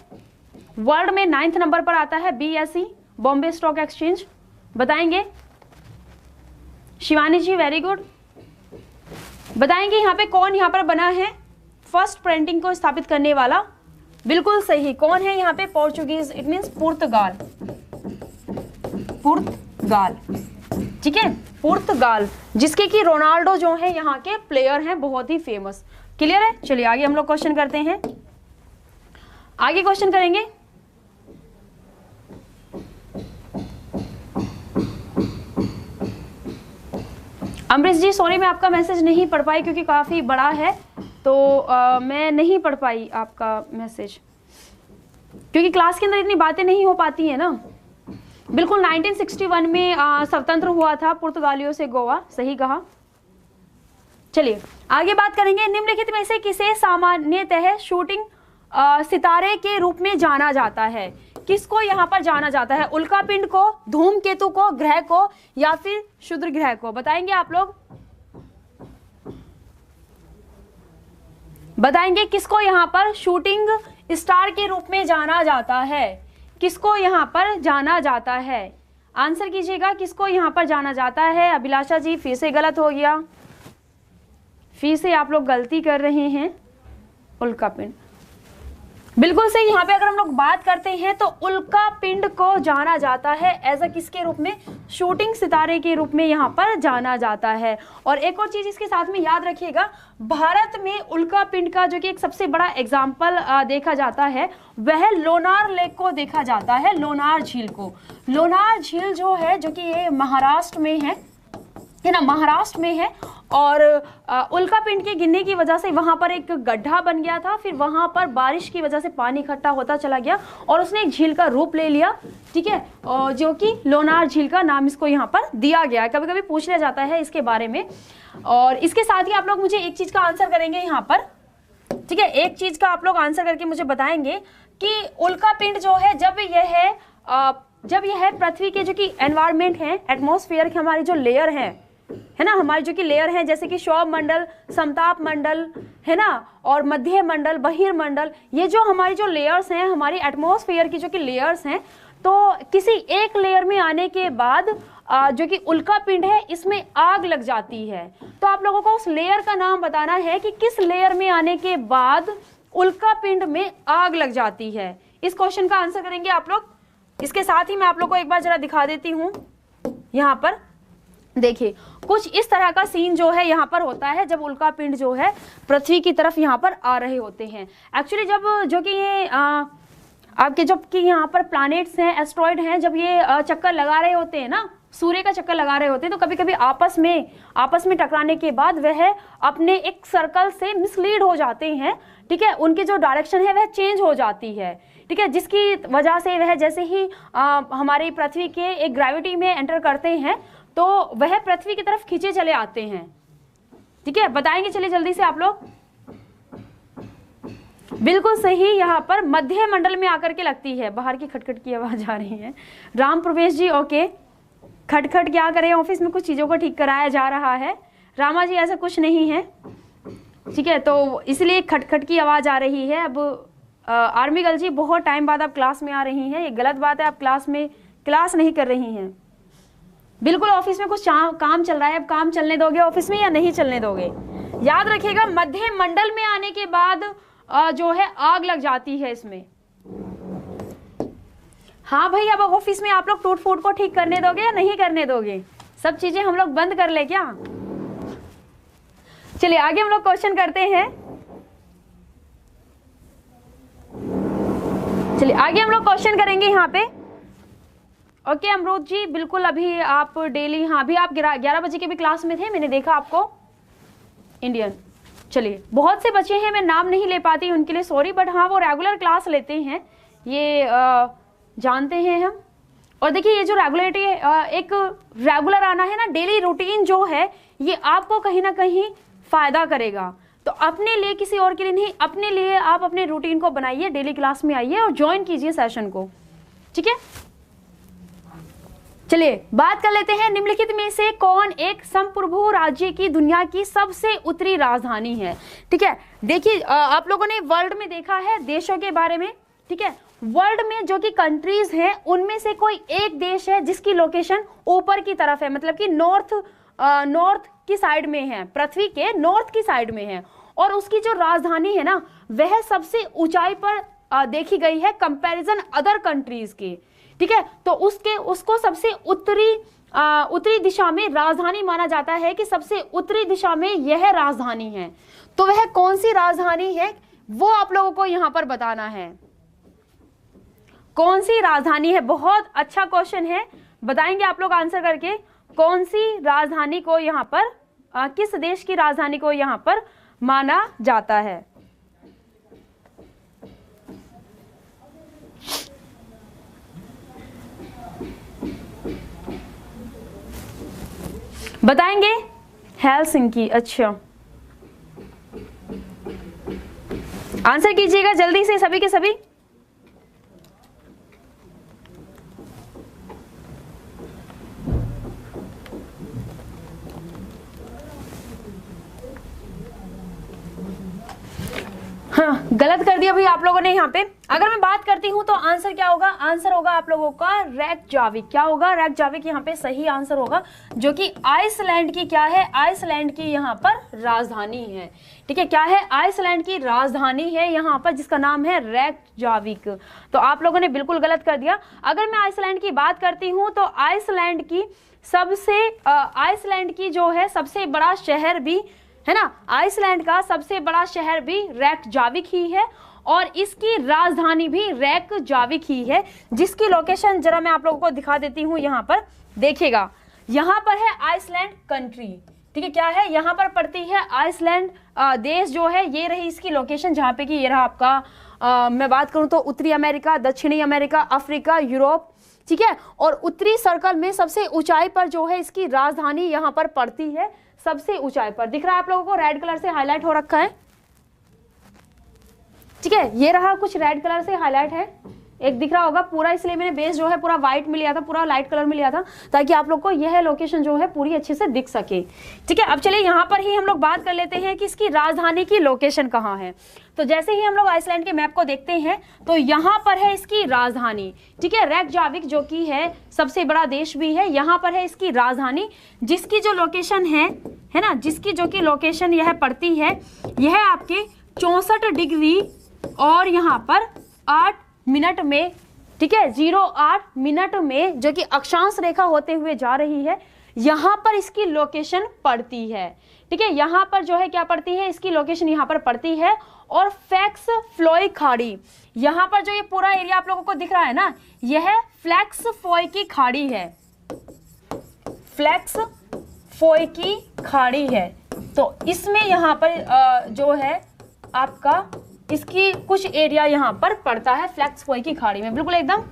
वर्ल्ड में 9th नंबर पर आता है BSE, बॉम्बे स्टॉक एक्सचेंज। बताएंगे शिवानी जी, वेरी गुड। बताएंगे यहाँ पे कौन यहाँ पर बना है फर्स्ट प्रिंटिंग को स्थापित करने वाला? बिल्कुल सही, कौन है यहाँ पे? पोर्चुगीज, इट मीन्स पुर्तगाल। ठीक है, पुर्तगाल, जिसके कि रोनाल्डो जो है यहाँ के प्लेयर हैं, बहुत ही फेमस। क्लियर है, चलिए आगे हम लोग क्वेश्चन करते हैं। आगे क्वेश्चन करेंगे, अमरीश जी सॉरी मैं आपका मैसेज नहीं पढ़ पाई क्योंकि काफी बड़ा है, तो मैं नहीं पढ़ पाई आपका मैसेज क्योंकि क्लास के अंदर इतनी बातें नहीं हो पाती है ना। बिल्कुल 1961 में स्वतंत्र हुआ था पुर्तगालियों से गोवा, सही कहा। चलिए आगे बात करेंगे, निम्नलिखित में से किसे सामान्यतः शूटिंग सितारे के रूप में जाना जाता है? किसको यहाँ पर जाना जाता है? उल्कापिंड को, धूमकेतु को, ग्रह को या फिर क्षुद्र ग्रह को? बताएंगे आप लोग, बताएंगे किसको यहाँ पर शूटिंग स्टार के रूप में जाना जाता है? किसको यहाँ पर जाना जाता है? आंसर कीजिएगा, किसको यहाँ पर जाना जाता है? अभिलाषा जी फिर से गलत हो गया, फिर से आप लोग गलती कर रहे हैं। उल्कापिंड, बिल्कुल सही। यहाँ पे अगर हम लोग बात करते हैं तो उल्का पिंड को जाना जाता है एज अ किसके रूप में, शूटिंग सितारे के रूप में यहाँ पर जाना जाता है। और एक और चीज इसके साथ में याद रखिएगा, भारत में उल्का पिंड का जो कि एक सबसे बड़ा एग्जाम्पल देखा जाता है वह लोनार लेक को देखा जाता है, लोनार झील को। लोनार झील जो है, जो कि ये महाराष्ट्र में है ना, महाराष्ट्र में है। और उल्का पिंड के गिरने की वजह से वहां पर एक गड्ढा बन गया था, फिर वहां पर बारिश की वजह से पानी इकट्ठा होता चला गया और उसने एक झील का रूप ले लिया, ठीक है, और जो कि लोनार झील का नाम इसको यहाँ पर दिया गया है। कभी कभी पूछ लिया जाता है इसके बारे में। और इसके साथ ही आप लोग मुझे एक चीज का आंसर करेंगे यहाँ पर, ठीक है, एक चीज का आप लोग आंसर करके मुझे बताएंगे कि उल्का पिंड जो है, जब यह पृथ्वी के जो कि एनवायरमेंट है, एटमॉस्फेयर की हमारी जो लेयर है ना, हमारी जो कि लेयर है, जैसे कि सौर मंडल, समताप मंडल, है ना, और मध्य मंडल, बहिर्मंडल, ये जो हमारी जो लेयर्स हैं, हमारी एटमॉस्फेयर की जो कि लेयर्स हैं, तो किसी एक लेयर में आने के बाद जो कि उल्का पिंड है इसमें आग लग जाती है। तो आप लोगों को उस लेयर का नाम बताना है कि किस लेयर में आने के बाद उल्का पिंड में आग लग जाती है। इस क्वेश्चन का आंसर करेंगे आप लोग। इसके साथ ही मैं आप लोग को एक बार जरा दिखा देती हूँ। यहाँ पर देखिए, कुछ इस तरह का सीन जो है यहाँ पर होता है जब उल्का पिंड जो है पृथ्वी की तरफ यहाँ पर आ रहे होते हैं। एक्चुअली जब जो कि ये आपके जब कि यहाँ पर प्लैनेट्स हैं, एस्ट्रॉइड हैं, जब ये चक्कर लगा रहे होते हैं ना, सूर्य का चक्कर लगा रहे होते हैं, तो कभी कभी आपस में टकराने के बाद वह अपने एक सर्कल से मिसलीड हो जाते हैं, ठीक है, उनकी जो डायरेक्शन है वह चेंज हो जाती है, ठीक है, जिसकी वजह से वह जैसे ही हमारी पृथ्वी के एक ग्रेविटी में एंटर करते हैं तो वह पृथ्वी की तरफ खींचे चले आते हैं, ठीक है। बताएंगे, चलिए जल्दी से आप लोग। बिल्कुल सही, यहाँ पर मध्य मंडल में आकर के लगती है। बाहर की खटखट की आवाज आ रही है। राम प्रवेश जी, ओके, खटखट क्या करें, ऑफिस में कुछ चीजों को ठीक कराया जा रहा है। रामा जी, ऐसा कुछ नहीं है, ठीक है, तो इसलिए खटखट की आवाज आ रही है। अब आर्मी गर्ल जी, बहुत टाइम बाद आप क्लास में आ रही हैं, ये गलत बात है, आप क्लास नहीं कर रही हैं। बिल्कुल, ऑफिस में कुछ काम चल रहा है, अब काम चलने दोगे ऑफिस में या नहीं चलने दोगे? याद रखिएगा, मध्य मंडल में आने के बाद जो है आग लग जाती है इसमें। हाँ भाई, अब ऑफिस में आप लोग टूट फूट को ठीक करने दोगे या नहीं करने दोगे? सब चीजें हम लोग बंद कर ले क्या? चलिए आगे हम लोग क्वेश्चन करते हैं। चलिए आगे हम लोग क्वेश्चन करेंगे यहाँ पे। ओके अमरूद जी, बिल्कुल, अभी आप डेली, हाँ अभी आप 11 बजे के भी क्लास में थे, मैंने देखा आपको, इंडियन। चलिए, बहुत से बच्चे हैं, मैं नाम नहीं ले पाती उनके लिए सॉरी, बट हाँ वो रेगुलर क्लास लेते हैं, ये जानते हैं हम। और देखिए, ये जो रेगुलरिटी एक रेगुलर आना है ना, डेली रूटीन जो है, ये आपको कहीं ना कहीं फायदा करेगा। तो अपने लिए, किसी और के लिए नहीं, अपने लिए आप अपने रूटीन को बनाइए, डेली क्लास में आइए और ज्वाइन कीजिए सेशन को, ठीक है। चलिए बात कर लेते हैं, निम्नलिखित में से कौन एक संप्रभु राज्य की दुनिया की सबसे उत्तरी राजधानी है, ठीक है। देखिए, आप लोगों ने वर्ल्ड में देखा है देशों के बारे में, ठीक है, वर्ल्ड में जो कि कंट्रीज हैं उनमें से कोई एक देश है जिसकी लोकेशन ऊपर की तरफ है, मतलब कि नॉर्थ की साइड में है, पृथ्वी के नॉर्थ की साइड में है, और उसकी जो राजधानी है ना वह सबसे ऊंचाई पर देखी गई है कंपैरिजन अदर कंट्रीज के, ठीक है। तो उसको सबसे उत्तरी दिशा में राजधानी माना जाता है कि सबसे उत्तरी दिशा में यह राजधानी है। तो वह कौन सी राजधानी है वो आप लोगों को यहां पर बताना है। कौन सी राजधानी है, बहुत अच्छा क्वेश्चन है, बताएंगे आप लोग आंसर करके। कौन सी राजधानी को यहां पर किस देश की राजधानी को यहां पर माना जाता है? बताएंगे? हेलसिंकी, अच्छा आंसर कीजिएगा जल्दी से सभी के सभी। हाँ, गलत कर दिया भाई आप लोगों ने यहाँ पे। अगर मैं बात करती हूँ तो आंसर क्या होगा? आंसर होगा आप लोगों का रेकजाविक। क्या होगा? रेकजाविक यहाँ पे सही आंसर होगा, जो कि आइसलैंड की क्या है? आइसलैंड की यहाँ पर राजधानी है, ठीक है, क्या है, आइसलैंड की राजधानी है यहाँ पर जिसका नाम है रेकजाविक। तो आप लोगों ने बिल्कुल गलत कर दिया। अगर मैं आइसलैंड की बात करती हूँ तो आइसलैंड की जो है सबसे बड़ा शहर भी है ना, आइसलैंड का सबसे बड़ा शहर भी रेकजाविक ही है और इसकी राजधानी भी रेकजाविक ही है, जिसकी लोकेशन जरा मैं आप लोगों को दिखा देती हूँ। यहाँ पर देखिएगा, यहाँ पर है आइसलैंड कंट्री, ठीक है, क्या है, यहाँ पर पड़ती है आइसलैंड देश जो है, ये रही इसकी लोकेशन, जहाँ पे कि ये रहा आपका मैं बात करूँ तो उत्तरी अमेरिका, दक्षिणी अमेरिका, अफ्रीका, यूरोप, ठीक है। और उत्तरी सर्कल में सबसे ऊंचाई पर जो है इसकी राजधानी यहाँ पर पड़ती है, सबसे ऊंचाई पर। दिख रहा है आप लोगों को, रेड कलर से हाईलाइट हो रखा है, ठीक है, ये रहा, कुछ रेड कलर से हाईलाइट है, एक दिख रहा होगा पूरा, इसलिए मैंने बेस जो है पूरा व्हाइट में लिया था, पूरा लाइट कलर में लिया था, ताकि आप लोग को यह लोकेशन जो है पूरी अच्छे से दिख सके, ठीक है। अब चलिए यहाँ पर ही हम लोग बात कर लेते हैं कि इसकी राजधानी की लोकेशन कहाँ है। तो जैसे ही हम लोग आइसलैंड के मैप को देखते हैं तो यहाँ पर है इसकी राजधानी, ठीक है, रेकजाविक जो कि है सबसे बड़ा देश भी है, यहाँ पर है इसकी राजधानी, जिसकी जो लोकेशन है ना, जिसकी जो कि लोकेशन यह पड़ती है, यह आपके 64 डिग्री और यहाँ पर 8 मिनट में, ठीक है, 08 मिनट में जो कि अक्षांश रेखा होते हुए जा रही है, यहाँ पर इसकी लोकेशन पड़ती है, ठीक है, यहाँ पर जो है क्या पड़ती है, इसकी लोकेशन यहाँ पर पड़ती है। और फ्लैक्स फ्लोई खाड़ी, यहाँ पर जो ये पूरा एरिया आप लोगों को दिख रहा है ना, यह फ्लैक्स फोय की खाड़ी है, फ्लैक्स फोय की खाड़ी है। तो इसमें यहाँ पर जो है आपका इसकी कुछ एरिया यहाँ पर पड़ता है फ्लैक्स फोय की खाड़ी में, बिल्कुल एकदम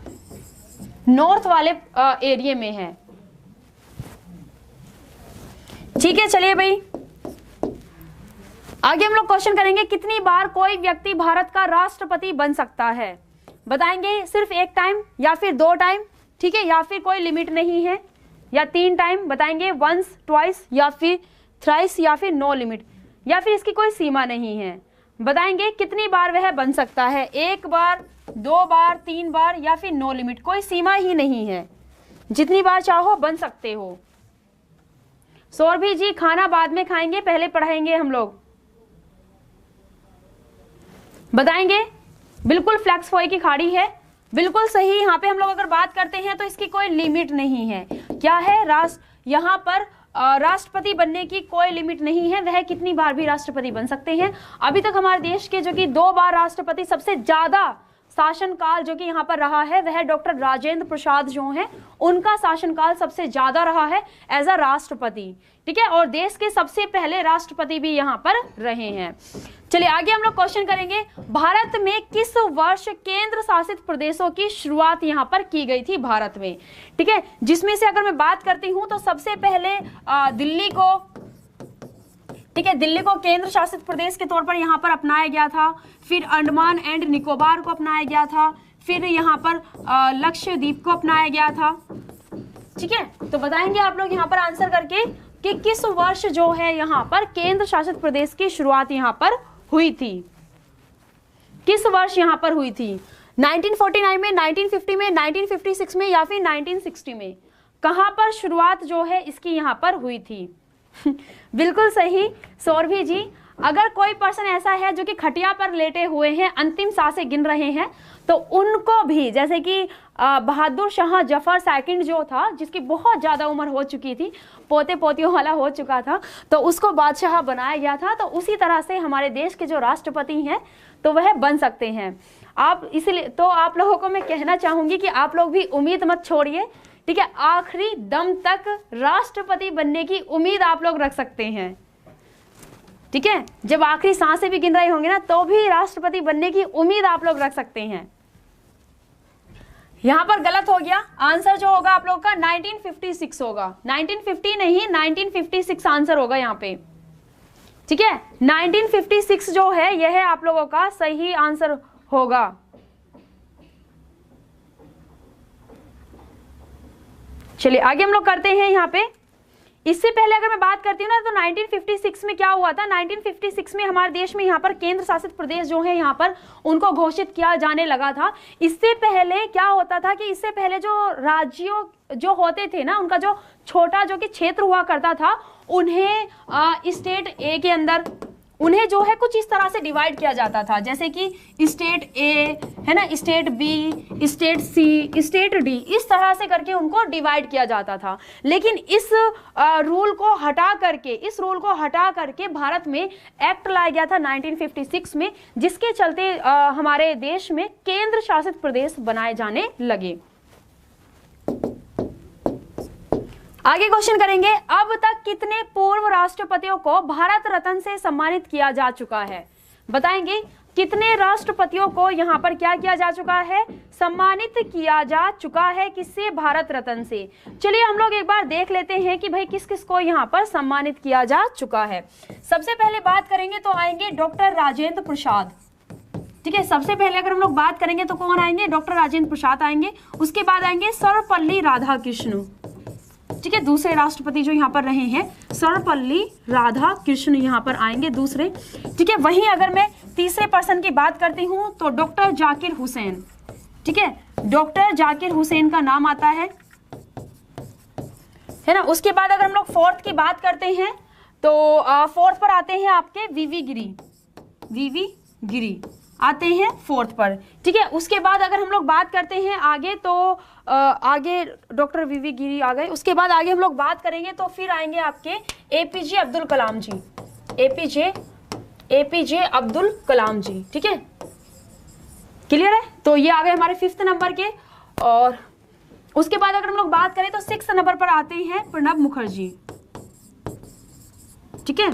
नॉर्थ वाले एरिया में है, ठीक है। चलिए भाई आगे हम लोग क्वेश्चन करेंगे, कितनी बार कोई व्यक्ति भारत का राष्ट्रपति बन सकता है? बताएंगे सिर्फ एक टाइम या फिर 2 टाइम, ठीक है, या फिर कोई लिमिट नहीं है, या 3 टाइम बताएंगे, वंस, ट्वाइस या फिर थ्राइस या फिर नो लिमिट, या फिर इसकी कोई सीमा नहीं है। बताएंगे कितनी बार वह बन सकता है, 1 बार, 2 बार, 3 बार या फिर नो लिमिट, कोई सीमा ही नहीं है, जितनी बार चाहो बन सकते हो। सौरभी जी खाना बाद में खाएंगे, पहले पढ़ाएंगे हम लोग, बताएंगे। बिल्कुल फ्लैक्स फोय की खाड़ी है, बिल्कुल सही। यहाँ पे हम लोग अगर बात करते हैं तो इसकी कोई लिमिट नहीं है, क्या है, यहाँ पर राष्ट्रपति बनने की कोई लिमिट नहीं है, वह कितनी बार भी राष्ट्रपति बन सकते हैं। अभी तक हमारे देश के जो कि 2 बार राष्ट्रपति सबसे ज्यादा शासनकाल जो कि यहाँ पर रहा है, वह डॉक्टर राजेंद्र प्रसाद जो हैं, उनका शासनकाल सबसे ज्यादा रहा है एज अ राष्ट्रपति, ठीक है, और देश के सबसे पहले राष्ट्रपति भी यहाँ पर रहे हैं। चलिए आगे हम लोग क्वेश्चन करेंगे, भारत में किस वर्ष केंद्र शासित प्रदेशों की शुरुआत यहाँ पर की गई थी भारत में, ठीक है, जिसमें से अगर मैं बात करती हूँ तो सबसे पहले दिल्ली को, ठीक है, दिल्ली को केंद्र शासित प्रदेश के तौर पर यहाँ पर अपनाया गया था, फिर अंडमान एंड निकोबार को अपनाया गया था, फिर यहाँ पर लक्षद्वीप को अपनाया गया था, ठीक है। तो बताएंगे आप लोग यहाँ पर आंसर करके कि किस वर्ष जो है यहाँ पर केंद्र शासित प्रदेश की शुरुआत यहाँ पर हुई थी, किस वर्ष यहाँ पर हुई थी, 1949 में, 1950 में, 1956 में या फिर 1960 में, कहां पर शुरुआत जो है इसकी यहाँ पर हुई थी। बिल्कुल सही सौरभी जी। अगर कोई पर्सन ऐसा है जो कि खटिया पर लेटे हुए हैं, अंतिम सांसें गिन रहे हैं, तो उनको भी, जैसे कि बहादुर शाह जफर सेकंड जो था, जिसकी बहुत ज्यादा उम्र हो चुकी थी, पोते पोतियों वाला हो चुका था, तो उसको बादशाह बनाया गया था, तो उसी तरह से हमारे देश के जो राष्ट्रपति हैं तो वह बन सकते हैं। आप इसलिए तो आप लोगों को मैं कहना चाहूंगी कि आप लोग भी उम्मीद मत छोड़िए, ठीक है, आखिरी दम तक राष्ट्रपति बनने की उम्मीद आप लोग रख सकते हैं, ठीक है, जब आखिरी सांसें भी गिन रहे होंगे ना, तो भी राष्ट्रपति बनने की उम्मीद आप लोग रख सकते हैं। यहां पर गलत हो गया, आंसर जो होगा आप लोग का 1956 होगा, 1950 नहीं 1956 आंसर होगा यहाँ पे, ठीक है, 1956 जो है यह आप लोगों का सही आंसर होगा। चलिए आगे हम लोग करते हैं यहाँ पे। इससे पहले अगर मैं बात करती हूँ ना, तो 1956 में क्या हुआ था, 1956 में हमारे देश में यहाँ पर केंद्र शासित प्रदेश जो है यहाँ पर उनको घोषित किया जाने लगा था। इससे पहले क्या होता था कि इससे पहले जो राज्यों जो होते थे ना, उनका जो छोटा जो कि क्षेत्र हुआ करता था, उन्हें स्टेट ए के अंदर, उन्हें जो है कुछ इस तरह से डिवाइड किया जाता था, जैसे कि स्टेट ए है ना, स्टेट बी, स्टेट सी, स्टेट डी, इस तरह से करके उनको डिवाइड किया जाता था। लेकिन इस रूल को हटा करके भारत में एक्ट लाया गया था 1956 में, जिसके चलते हमारे देश में केंद्र शासित प्रदेश बनाए जाने लगे। आगे क्वेश्चन करेंगे, अब तक कितने पूर्व राष्ट्रपतियों को भारत रत्न से सम्मानित किया जा चुका है? बताएंगे कितने राष्ट्रपतियों को यहाँ पर क्या किया जा चुका है, सम्मानित किया जा चुका है, किससे? भारत रत्न से। चलिए हम लोग एक बार देख लेते हैं कि भाई किस किस को यहाँ पर सम्मानित किया जा चुका है। सबसे पहले बात करेंगे तो आएंगे डॉक्टर राजेंद्र प्रसाद। ठीक है, सबसे पहले अगर हम लोग बात करेंगे तो कौन आएंगे? डॉक्टर राजेंद्र प्रसाद आएंगे। उसके बाद आएंगे सर्वपल्ली राधाकृष्ण। ठीक है, दूसरे राष्ट्रपति जो यहाँ पर रहे हैं सर्वपल्ली राधाकृष्ण यहाँ पर आएंगे दूसरे। ठीक है, वहीं अगर मैं तीसरे पर्सन की बात करती हूँ तो डॉक्टर जाकिर हुसैन। ठीक है, डॉक्टर जाकिर हुसैन का नाम आता है ना। उसके बाद अगर हम लोग फोर्थ की बात करते हैं तो फोर्थ पर आते हैं आपके वीवी गिरी आते हैं फोर्थ पर। ठीक है, उसके बाद अगर हम लोग बात करते हैं आगे तो आगे डॉक्टर वीवी गिरी आ गए। उसके बाद आगे हम लोग बात करेंगे तो फिर आएंगे आपके एपीजे अब्दुल कलाम जी, एपीजे अब्दुल कलाम जी। ठीक है, क्लियर है? तो ये आ गए हमारे 5th नंबर के। और उसके बाद अगर हम लोग बात करें तो 6th नंबर पर आते हैं प्रणब मुखर्जी। ठीक है,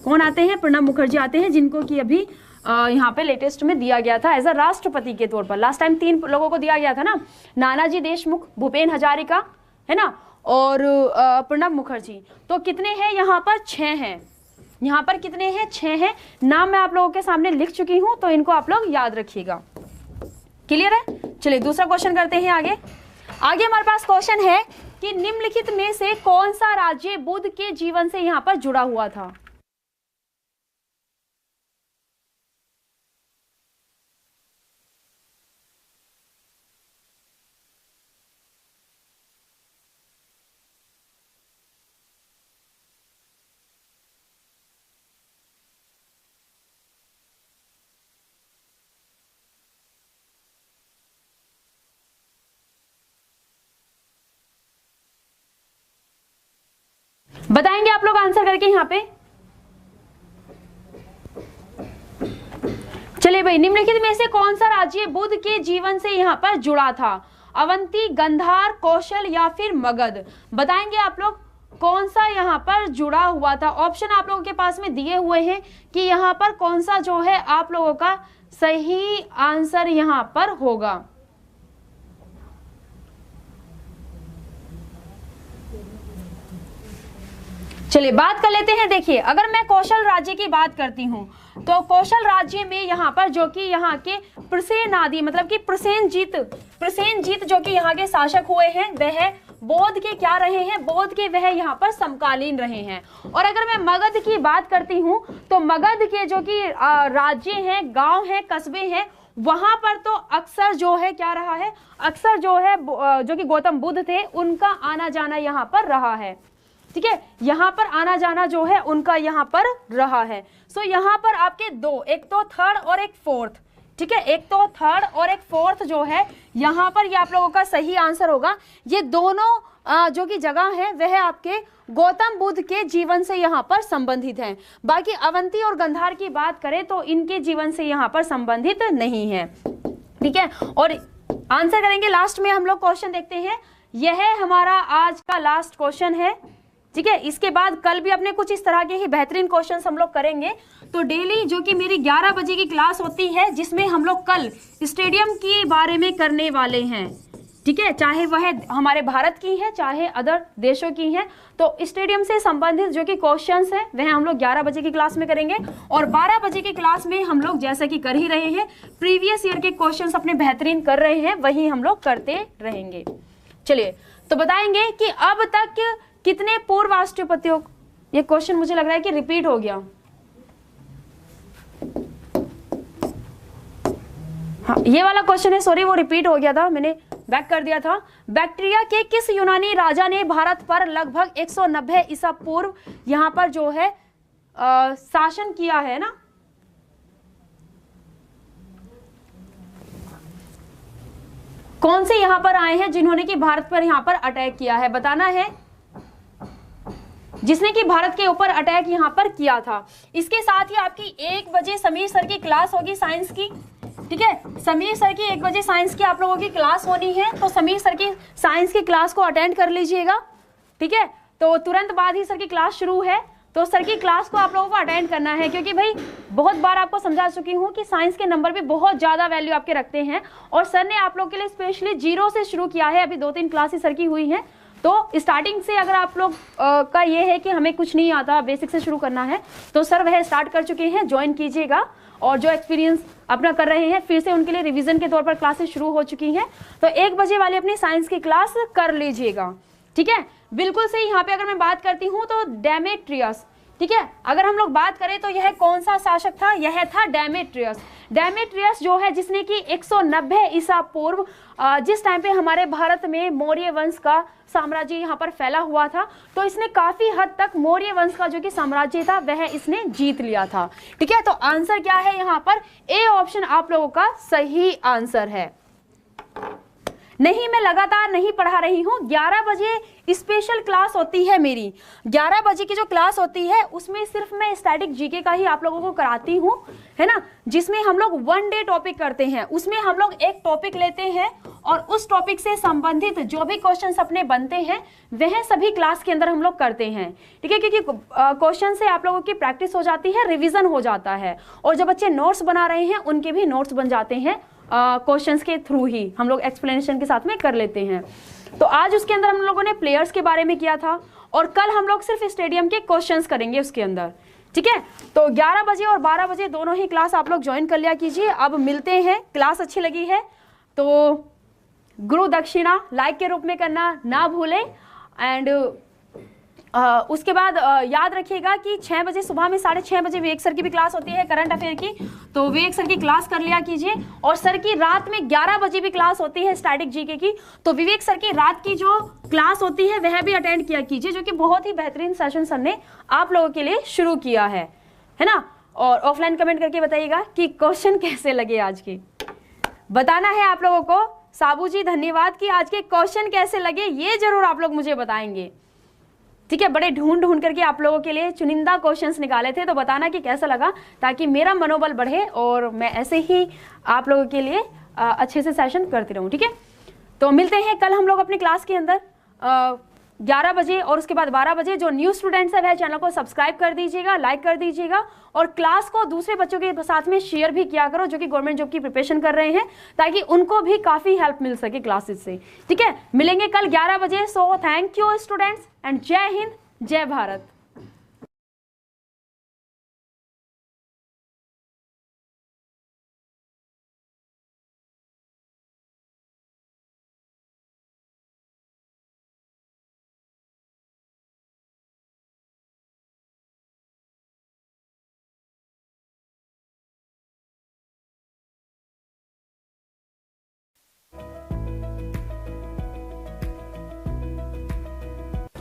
कौन आते हैं? प्रणब मुखर्जी आते हैं, जिनको कि अभी यहाँ पे लेटेस्ट में दिया गया था एज अ राष्ट्रपति के तौर पर। लास्ट टाइम 3 लोगों को दिया गया था ना, नानाजी देशमुख, भूपेन हजारिका है ना, और प्रणब मुखर्जी। तो कितने हैं यहाँ पर? 6 हैं। यहाँ पर कितने हैं? 6 हैं। नाम मैं आप लोगों के सामने लिख चुकी हूँ, तो इनको आप लोग याद रखिएगा। क्लियर है? चलिए दूसरा क्वेश्चन करते हैं आगे हमारे पास क्वेश्चन है कि निम्नलिखित में से कौन सा राज्य बुद्ध के जीवन से यहाँ पर जुड़ा हुआ था? बताएंगे आप लोग आंसर करके यहाँ पे। चलिए भाई, निम्नलिखित में से कौन सा राज्य बुद्ध के जीवन से यहाँ पर जुड़ा था? अवंती, गंधार, कौशल या फिर मगध? बताएंगे आप लोग कौन सा यहाँ पर जुड़ा हुआ था। ऑप्शन आप लोगों के पास में दिए हुए हैं कि यहाँ पर कौन सा जो है आप लोगों का सही आंसर यहाँ पर होगा। चलिए बात कर लेते हैं। देखिए, अगर मैं कौशल राज्य की बात करती हूँ तो कौशल राज्य में यहाँ पर जो कि यहाँ के प्रसेनादि मतलब कि प्रसेनजीत जो कि यहाँ के शासक हुए हैं, वह बौद्ध के क्या रहे हैं? बौद्ध के वह यहाँ पर समकालीन रहे हैं। और अगर मैं मगध की बात करती हूँ तो मगध के जो कि राज्य हैं, गांव हैं, कस्बे हैं, वहां पर तो अक्सर जो है क्या रहा है? अक्सर जो है जो कि गौतम बुद्ध थे, उनका आना जाना यहाँ पर रहा है। ठीक है, यहाँ पर आना जाना जो है उनका यहाँ पर रहा है। सो यहाँ पर आपके 2, एक तो 3rd और एक 4th। ठीक है, एक तो 3rd और एक 4th जो है यहाँ पर, ये आप लोगों का सही आंसर होगा। ये दोनों जो कि जगह है वह आपके गौतम बुद्ध के जीवन से यहाँ पर संबंधित हैं। बाकी अवंती और गंधार की बात करें तो इनके जीवन से यहाँ पर संबंधित नहीं है। ठीक है, और आंसर करेंगे लास्ट में। हम लोग क्वेश्चन देखते हैं, यह हमारा आज का लास्ट क्वेश्चन है। ठीक है, इसके बाद कल भी अपने कुछ इस तरह के ही बेहतरीन क्वेश्चंस हम लोग करेंगे। तो डेली जो कि मेरी 11 बजे की क्लास होती है, जिसमें हम लोग कल स्टेडियम के बारे में करने वाले हैं। ठीक है, चाहे वह हमारे भारत की है चाहे अदर देशों की है, तो स्टेडियम से संबंधित जो कि क्वेश्चंस हैं वह हम लोग 11 बजे की क्लास में करेंगे। और 12 बजे की क्लास में हम लोग जैसा कि कर ही रहे हैं, प्रीवियस ईयर के क्वेश्चंस अपने बेहतरीन कर रहे हैं, वही हम लोग करते रहेंगे। चलिए, तो बताएंगे कि अब तक कितने पूर्व राष्ट्रपतियों, ये क्वेश्चन मुझे लग रहा है कि रिपीट हो गया। हाँ, ये वाला क्वेश्चन है, सॉरी वो रिपीट हो गया था, मैंने बैक कर दिया था। बैक्ट्रिया के किस यूनानी राजा ने भारत पर लगभग 190 ईसा पूर्व यहाँ पर जो है शासन किया है ना, कौन से यहां पर आए हैं जिन्होंने कि भारत पर यहां पर अटैक किया है, बताना है। जिसने कि भारत के ऊपर अटैक यहां पर किया था। इसके साथ ही आपकी 1 बजे समीर सर की क्लास होगी साइंस की, ठीक है। समीर सर की 1 बजे साइंस की आप लोगों की क्लास होनी है, तो समीर सर की साइंस की क्लास को अटेंड कर लीजिएगा, ठीक है। तो तुरंत बाद ही सर की क्लास शुरू है, तो सर की क्लास को आप लोगों को अटेंड करना है, क्योंकि भाई बहुत बार आपको समझा चुकी हूँ कि साइंस के नंबर भी बहुत ज्यादा वैल्यू आपके रखते हैं, और सर ने आप लोग के लिए स्पेशली 0 से शुरू किया है। अभी 2-3 क्लासेस सर की हुई हैं, तो स्टार्टिंग से अगर आप लोग का ये है कि हमें कुछ नहीं आता, बेसिक से शुरू करना है, तो सर वह स्टार्ट कर चुके हैं, ज्वाइन कीजिएगा। और जो एक्सपीरियंस अपना कर रहे हैं, फिर से उनके लिए रिवीजन के तौर पर क्लासेस शुरू हो चुकी हैं, तो 1 बजे वाली अपनी साइंस की क्लास कर लीजिएगा, ठीक है। बिल्कुल सही। यहाँ पे अगर मैं बात करती हूँ तो डेमेट्रियस, ठीक है। अगर हम लोग बात करें तो यह कौन सा शासक था, यह था डेमेट्रियस। डेमेट्रियस जो है, जिसने कि 190 ईसा पूर्व जिस टाइम पे हमारे भारत में मौर्य वंश का साम्राज्य यहाँ पर फैला हुआ था, तो इसने काफी हद तक मौर्य वंश का जो कि साम्राज्य था वह इसने जीत लिया था, ठीक है। तो आंसर क्या है यहाँ पर, ए ऑप्शन आप लोगों का सही आंसर है। नहीं, मैं लगातार नहीं पढ़ा रही हूँ, 11 बजे स्पेशल क्लास होती है मेरी। 11 बजे की जो क्लास होती है उसमें सिर्फ मैं स्टैटिक जीके का ही आप लोगों को कराती हूँ, है ना, जिसमें हम लोग 1 डे टॉपिक करते हैं। उसमें हम लोग एक टॉपिक लेते हैं और उस टॉपिक से संबंधित जो भी क्वेश्चंस अपने बनते हैं वह सभी क्लास के अंदर हम लोग करते हैं, ठीक है। क्योंकि क्वेश्चन से आप लोगों की प्रैक्टिस हो जाती है, रिविजन हो जाता है, और जो बच्चे नोट्स बना रहे हैं उनके भी नोट्स बन जाते हैं क्वेश्चंस के थ्रू ही, हम लोग एक्सप्लेनेशन के साथ में कर लेते हैं। तो आज उसके अंदर हम लोगों ने प्लेयर्स के बारे में किया था, और कल हम लोग सिर्फ स्टेडियम के क्वेश्चंस करेंगे उसके अंदर, ठीक है। तो 11 बजे और 12 बजे दोनों ही क्लास आप लोग ज्वाइन कर लिया कीजिए। अब मिलते हैं, क्लास अच्छी लगी है तो गुरु दक्षिणा लाइक के रूप में करना ना भूलें। एंड उसके बाद याद रखिएगा कि 6 बजे सुबह में 6:30 बजे विवेक सर की भी क्लास होती है करंट अफेयर की, तो विवेक सर की क्लास कर लिया कीजिए। और सर की रात में 11 बजे भी क्लास होती है स्टैटिक जीके की, तो विवेक सर की रात की जो क्लास होती है वह भी अटेंड किया कीजिए, जो कि बहुत ही बेहतरीन सेशन सर ने आप लोगों के लिए शुरू किया है ना। और ऑफलाइन कमेंट करके बताइएगा कि क्वेश्चन कैसे लगे आज के, बताना है आप लोगों को। साबू जी धन्यवाद कि आज के क्वेश्चन कैसे लगे, ये जरूर आप लोग मुझे बताएंगे, ठीक है। बड़े ढूंढ करके आप लोगों के लिए चुनिंदा क्वेश्चंस निकाले थे, तो बताना कि कैसा लगा, ताकि मेरा मनोबल बढ़े और मैं ऐसे ही आप लोगों के लिए अच्छे से सेशन करती रहूं, ठीक है। तो मिलते हैं कल हम लोग अपनी क्लास के अंदर 11 बजे, और उसके बाद 12 बजे। जो न्यू स्टूडेंट्स है वह चैनल को सब्सक्राइब कर दीजिएगा, लाइक कर दीजिएगा, और क्लास को दूसरे बच्चों के साथ में शेयर भी किया करो जो कि गवर्नमेंट जॉब की प्रिपरेशन कर रहे हैं, ताकि उनको भी काफी हेल्प मिल सके क्लासेस से, ठीक है। मिलेंगे कल 11 बजे। So thank you students, and जय हिंद, जय भारत।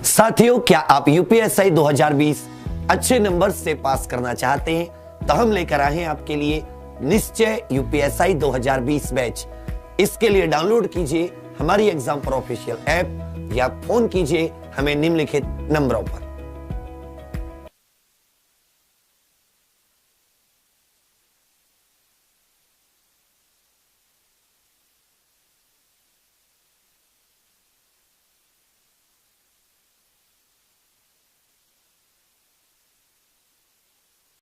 साथियों, क्या आप यूपीएससी 2020 अच्छे नंबर से पास करना चाहते हैं, तो हम लेकर आए हैं आपके लिए निश्चय यूपीएससी 2020 बैच। इसके लिए डाउनलोड कीजिए हमारी एग्जाम पर ऑफिशियल ऐप, या फोन कीजिए हमें निम्नलिखित नंबरों पर।